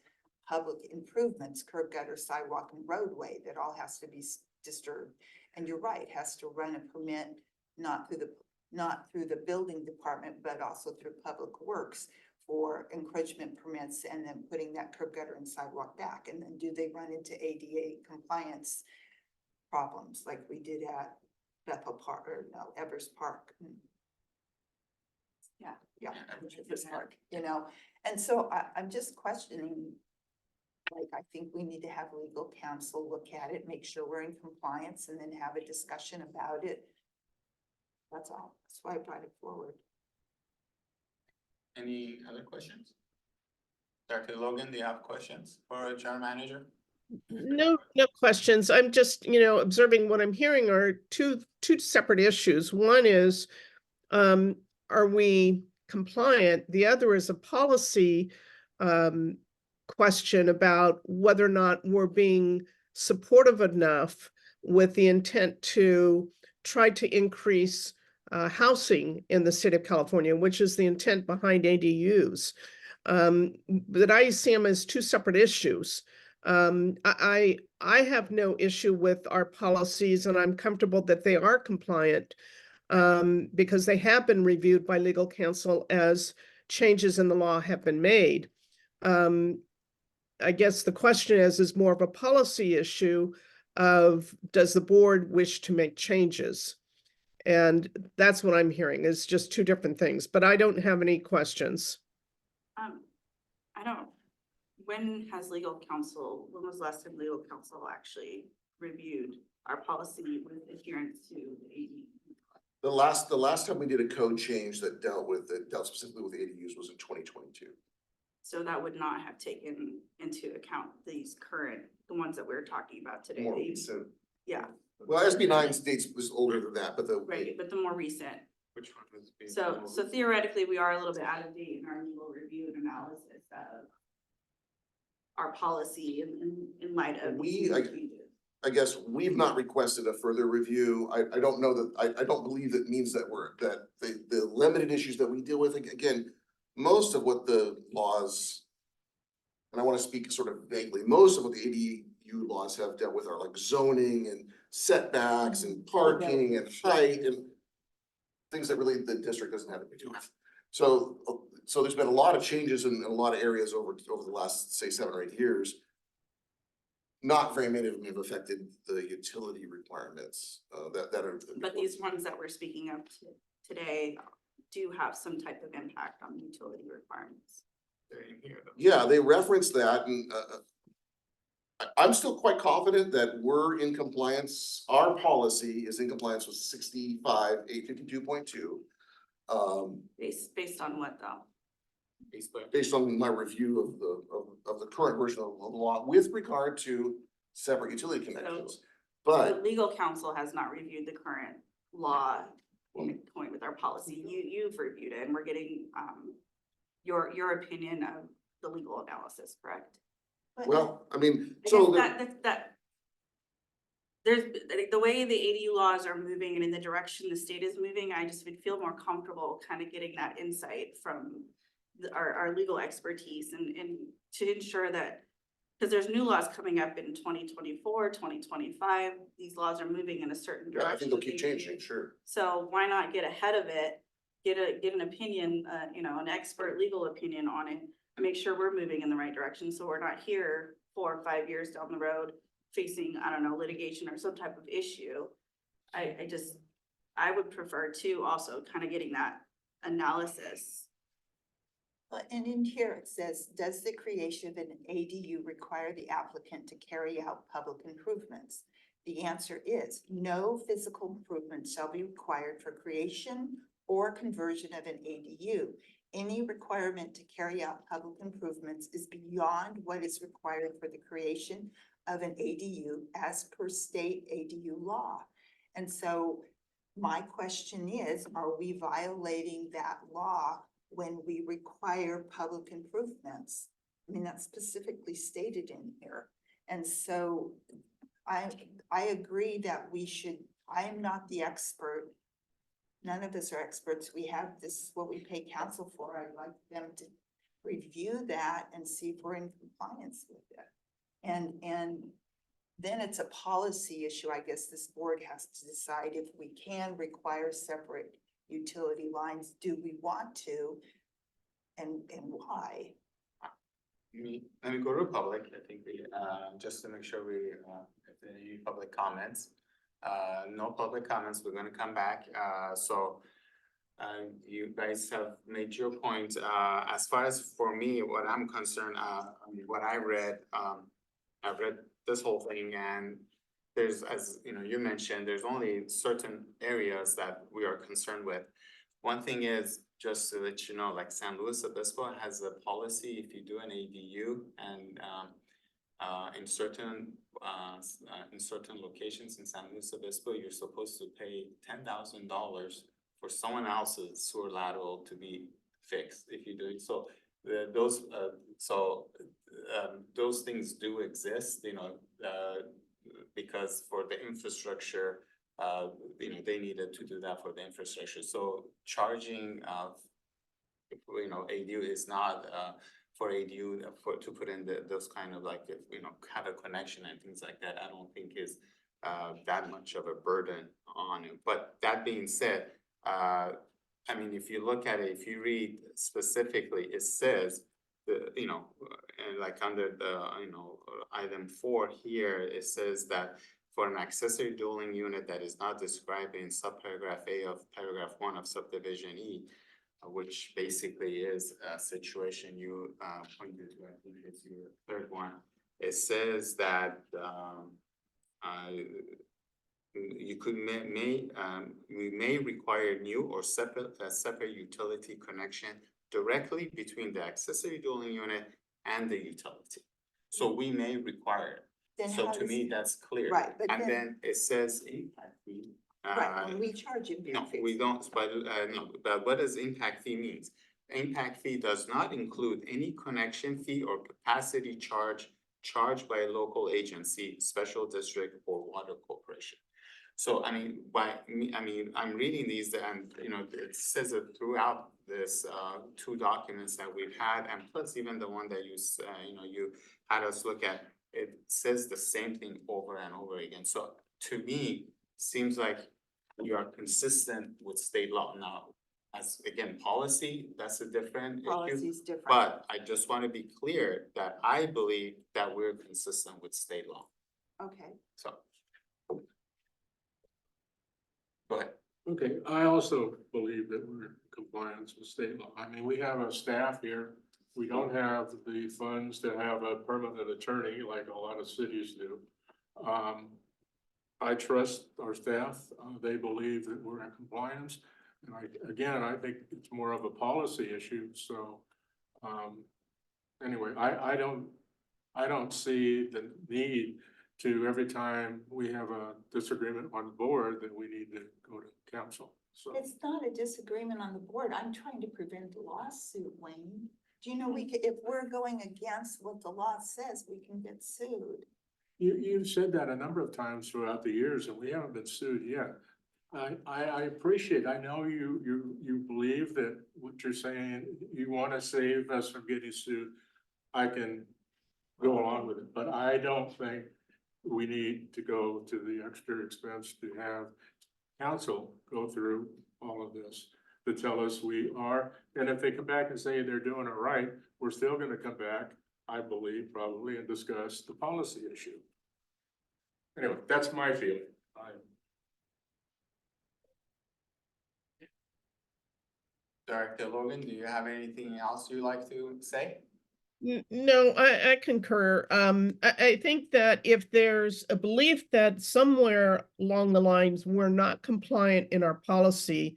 public improvements, curb gutter, sidewalk and roadway, that all has to be disturbed. And you're right, has to run a permit, not through the building department, but also through public works for encroachment permits, and then putting that curb gutter and sidewalk back. And then do they run into ADA compliance problems like we did at Bethel Park, or no, Evers Park? Yeah, Evers Park, you know? And so I'm just questioning, like, I think we need to have legal counsel look at it, make sure we're in compliance, and then have a discussion about it. That's all. That's why I brought it forward. Any other questions? Dr. Logan, do you have questions for our general manager? No questions. I'm just, observing what I'm hearing are two separate issues. One is, are we compliant? The other is a policy question about whether or not we're being supportive enough with the intent to try to increase housing in the state of California, which is the intent behind ADUs. But I see them as two separate issues. I have no issue with our policies, and I'm comfortable that they are compliant because they have been reviewed by legal counsel as changes in the law have been made. I guess the question is more of a policy issue of, does the board wish to make changes? And that's what I'm hearing, is just two different things, but I don't have any questions. When was the last time legal counsel actually reviewed our policy with adherence to the ADU? The last time we did a code change that dealt specifically with ADUs was in 2022. So that would not have taken into account the ones that we're talking about today. More recent. Yeah, Well, SB 9 states was older than that, but right, but the more recent. Which one was being? So theoretically, we are a little bit out of date in our legal review and analysis of our policy in light of. I guess we've not requested a further review. I don't know that, I don't believe that means that the limited issues that we deal with, again, most of what the laws, and I want to speak sort of vaguely, most of what the ADU laws have dealt with are like zoning and setbacks and parking and height and things that really the district doesn't have to do with. So there's been a lot of changes in a lot of areas over the last, say, 7 or 8 years. Not very many of them have affected the utility requirements that are. But these ones that we're speaking of today do have some type of impact on utility requirements. They're in here, though. Yeah, they referenced that and I'm still quite confident that we're in compliance. Our policy is in compliance with 65-852.2. Based on what though? Facebook. Based on my review of the current version of the law with regard to separate utility connections. The But legal counsel has not reviewed the current law in point with our policy. You've reviewed it and we're getting, your opinion of the legal analysis, correct? But well, I mean, I so guess there's, the way the ADU laws are moving and in the direction the state is moving, I just would feel more comfortable kind of getting that insight from our legal expertise and to ensure that, because there's new laws coming up in 2024, 2025, these laws are moving in a certain yeah, I direction. think they'll with keep ADU. changing, sure. So why not get ahead of it, get an opinion, an expert legal opinion on it, make sure we're moving in the right direction, so we're not here 4 or 5 years down the road facing, I don't know, litigation or some type of issue. I would prefer to also kind of getting that analysis. But and in here it says, does the creation of an ADU require the applicant to carry out public improvements? The answer is no physical improvements shall be required for creation or conversion of an ADU. Any requirement to carry out public improvements is beyond what is required for the creation of an ADU as per state ADU law. And so my question is, are we violating that law when we require public improvements? I mean, that's specifically stated in here. And so I agree that we should, I am not the expert. None of us are experts. We have this, what we pay counsel for. I'd like them to review that and see if we're in compliance with it. And then it's a policy issue. I guess this board has to decide if we can require separate utility lines. Do we want to? And why? Let me go to public, I think just to make sure if there are any public comments. No public comments, we're gonna come back, so you guys have made your point. As far as for me, what I'm concerned, what I read, I've read this whole thing and there's, as you know, you mentioned, there's only certain areas that we are concerned with. One thing is, just to let you know, like San Luis Obispo has a policy, if you do an ADU and in certain locations in San Luis Obispo, you're supposed to pay $10,000 for someone else's sewer lateral to be fixed if you do it. So those things do exist, because for the infrastructure, they needed to do that for the infrastructure. So charging ADU is not for ADU to put in those kind of have a connection and things like that. I don't think is that much of a burden on it. But that being said, I mean, if you look at it, if you read specifically, it says and like under the item 4 here, it says that for an accessory dwelling unit that is not described in subparagraph A of paragraph 1 of subdivision E, which basically is a situation you pointed to, I think it's your third one. It says that we may require new or separate utility connection directly between the accessory dwelling unit and the utility. So we may require it. Then So how to does- me, that's clear. Right, but And then it says impact fee. Right, when we charge you. No, we don't, but no, but what does impact fee means? Impact fee does not include any connection fee or capacity charged by a local agency, special district, or water corporation. So I mean, I'm reading these and it says it throughout this 2 documents that we've had, and plus even the one that you had us look at, it says the same thing over and over again. So to me, seems like you are consistent with state law. Now, as again, policy, that's a different issue. Policy is different. But I just want to be clear that I believe that we're consistent with state law. Okay. So. Go ahead. Okay, I also believe that we're in compliance with state law. I mean, we have a staff here. We don't have the funds to have a permanent attorney like a lot of cities do. I trust our staff. They believe that we're in compliance. And I think it's more of a policy issue, so, anyway, I don't see the need to, every time we have a disagreement on the board, that we need to go to council, so. It's not a disagreement on the board. I'm trying to prevent a lawsuit, Wayne. Do you know, if we're going against what the law says, we can get sued. You've said that a number of times throughout the years, and we haven't been sued yet. I appreciate, I know you believe that what you're saying, you wanna save us from getting sued. I can go along with it, but I don't think we need to go to the extra expense to have council go through all of this to tell us we are, and if they come back and say they're doing it right, we're still gonna come back, I believe, probably, and discuss the policy issue. Anyway, that's my feeling. Director Logan, do you have anything else you'd like to say? No, I concur. I think that if there's a belief that somewhere along the lines we're not compliant in our policy,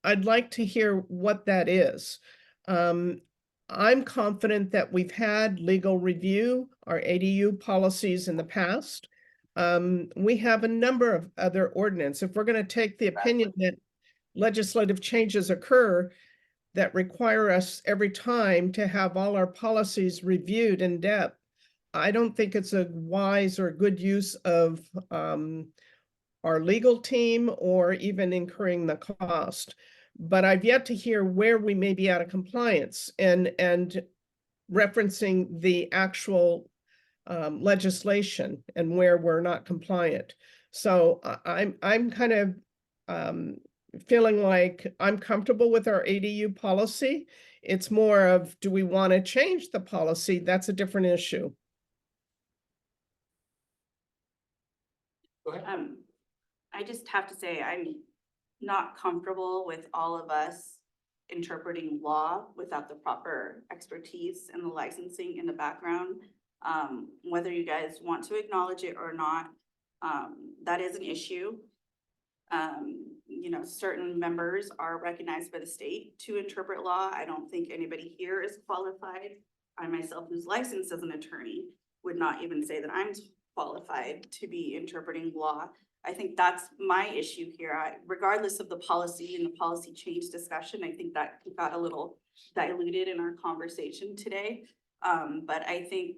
I'd like to hear what that is. I'm confident that we've had legal review our ADU policies in the past. We have a number of other ordinance. If we're going to take the opinion that legislative changes occur that require us every time to have all our policies reviewed in depth, I don't think it's a wise or good use of our legal team or even incurring the cost. But I've yet to hear where we may be out of compliance and referencing the actual legislation and where we're not compliant. So I'm kind of feeling like I'm comfortable with our ADU policy. It's more of, do we want to change the policy? That's a different issue. Go ahead. I just have to say, I'm not comfortable with all of us interpreting law without the proper expertise and the licensing in the background. Whether you guys want to acknowledge it or not, that is an issue. You know, certain members are recognized by the state to interpret law. I don't think anybody here is qualified. I myself, who's licensed as an attorney, would not even say that I'm qualified to be interpreting law. I think that's my issue here. Regardless of the policy and the policy change discussion, I think that got a little diluted in our conversation today. But I think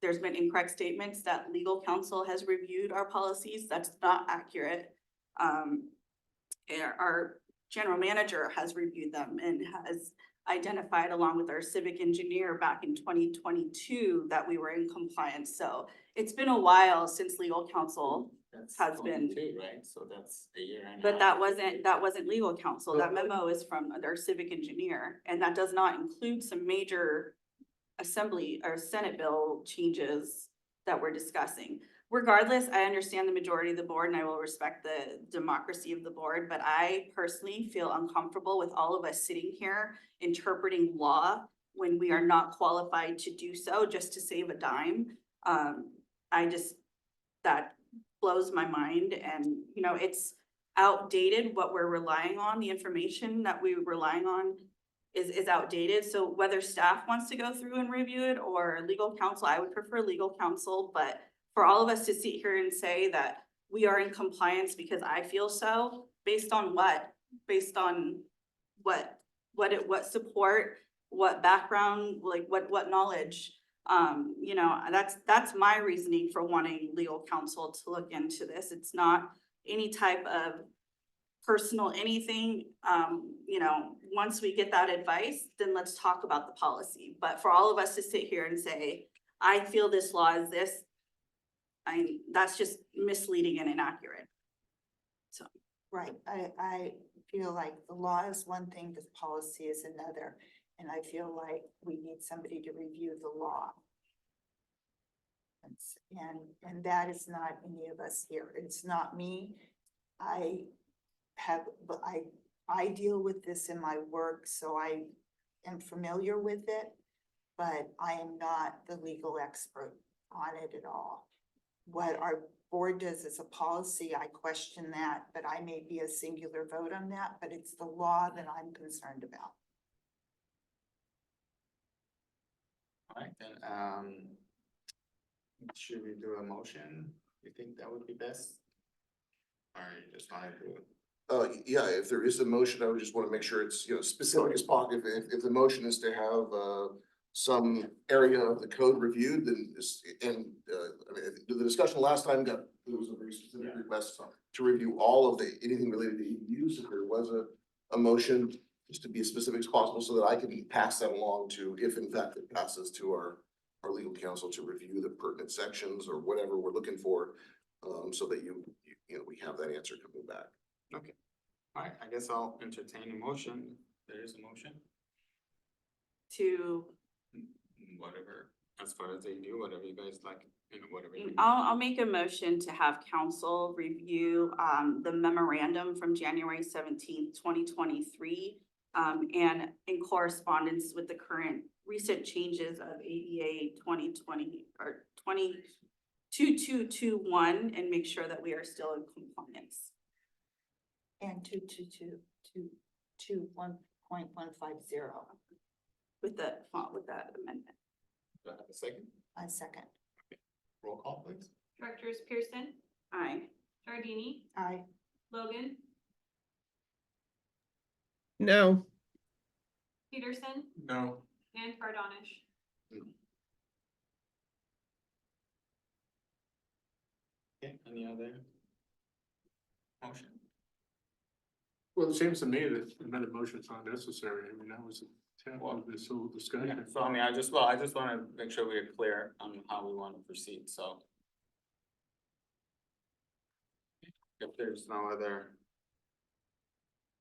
there's been incorrect statements that legal counsel has reviewed our policies. That's not accurate. Our general manager has reviewed them and has identified, along with our civic engineer back in 2022, that we were in compliance. So it's been a while since legal counsel has been. Right, so that's a year and a But half. that wasn't legal counsel. That memo is from their civic engineer, and that does not include some major assembly or Senate bill changes that we're discussing. Regardless, I understand the majority of the board and I will respect the democracy of the board, but I personally feel uncomfortable with all of us sitting here interpreting law when we are not qualified to do so just to save a dime. That blows my mind, and you know, it's outdated what we're relying on. The information that we're relying on is outdated. So whether staff wants to go through and review it or legal counsel, I would prefer legal counsel, but for all of us to sit here and say that we are in compliance because I feel so, based on what? Based on what support, what background, like what knowledge? You know, that's my reasoning for wanting legal counsel to look into this. It's not any type of personal anything. You know, once we get that advice, then let's talk about the policy. But for all of us to sit here and say, I feel this law is this, that's just misleading and inaccurate. So. Right, I feel like the law is one thing, the policy is another, and I feel like we need somebody to review the law. And that is not any of us here, it's not me. I but I deal with this in my work, so I am familiar with it. But I am not the legal expert on it at all. What our board does as a policy, I question that, but I may be a singular vote on that, but it's the law that I'm concerned about. Alright, then, should we do a motion? You think that would be best? Or you just wanna do it? Yeah, if there is a motion, I would just wanna make sure it's, specific as possible. If the motion is to have, some area of the code reviewed, then I mean, the discussion last time there was a very specific request to review all of anything related to ADUs. If there was a motion, just to be as specific as possible so that I can pass that along to, if in fact it passes to our legal counsel to review the pertinent sections or whatever we're looking for, so that we have that answer coming back. Okay, alright, I guess I'll entertain a motion. There is a motion, To, whatever, as far as they do, whatever you guys like, whatever. you- I'll make a motion to have council review, the memorandum from January 17th, 2023. And in correspondence with the current recent changes of ADA 2020 or 2221, and make sure that we are still in compliance. And 22221.150. With that amendment. Do I have a second? I second. Roll call, please. Directors Pearson, Aye. Giardini, Aye. Logan, No, Peterson, No. and Bardonish. Okay, any other motion? Well, it seems to me that amended motion's not necessary. I mean, that was the intent of this whole Yeah, discussion. so I mean, I just wanna make sure we're clear on how we wanna proceed, so. If there's no other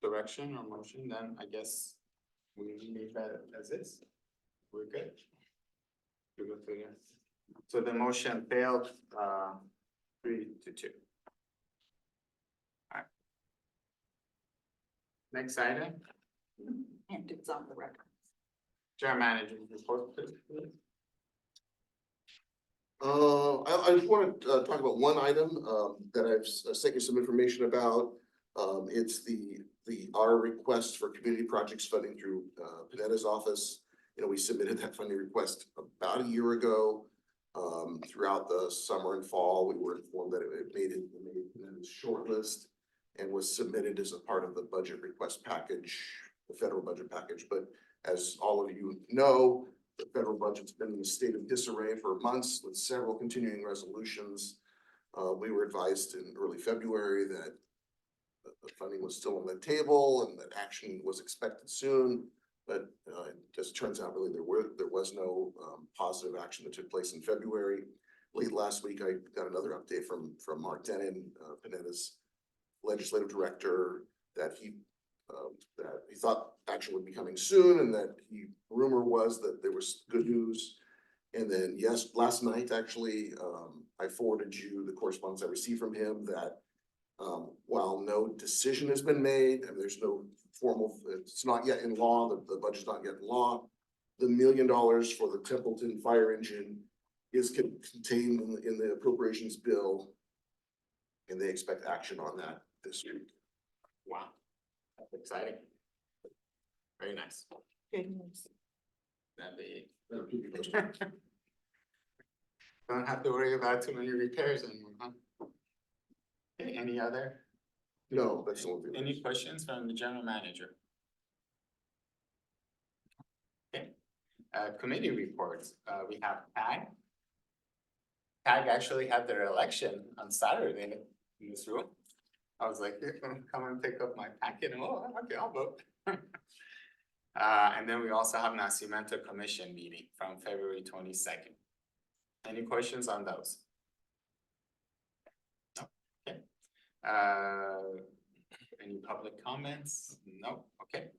direction or motion, then I guess we leave that as is. We're good. We go through this. So the motion failed, 3-2. Alright. Next item, And it's on the record. Chair Manager, report please. I just want to talk about one item that I've sent you some information about. It's our request for community projects funding through Panetta's office. We submitted that funding request about a year ago. Throughout the summer and fall, we were informed that it made Panetta's shortlist and was submitted as a part of the budget request package, the federal budget package. But as all of you know, the federal budget's been in a state of disarray for months with several continuing resolutions. We were advised in early February that the funding was still on the table and that action was expected soon. But it just turns out really there was no positive action that took place in February. Late last week, I got another update from Mark Denon, Panetta's legislative director, that he thought action would be coming soon, and that rumor was that there was good news. And then, yes, last night, actually, I forwarded you the correspondence I received from him that while no decision has been made, and there's no formal, it's not yet in law, the budget's not yet in law, the $1 million for the Templeton fire engine is contained in the appropriations bill, and they expect action on that this week. Wow, that's exciting. Very nice. Good news. That'd be. That'll keep you posted. Don't have to worry about too many repairs anymore, huh? Okay, any other? No, that's the only thing. Any questions from the general manager? Okay, committee reports, we have TAG. TAG actually had their election on Saturday in this room. I was like, come and pick up my packet, and okay, I'll vote. And then we also have Nacimiento Commission meeting from February 22nd. Any questions on those? No, okay. Any public comments? No, okay.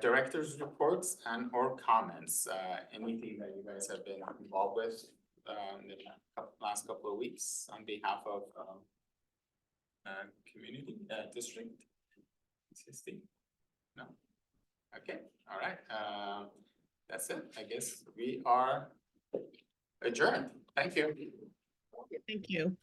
Directors' reports and or comments, anything that you guys have been involved with in the last couple of weeks on behalf of community district? Steve? No? Okay, all right, that's it. I guess we are adjourned. Thank you. Thank you.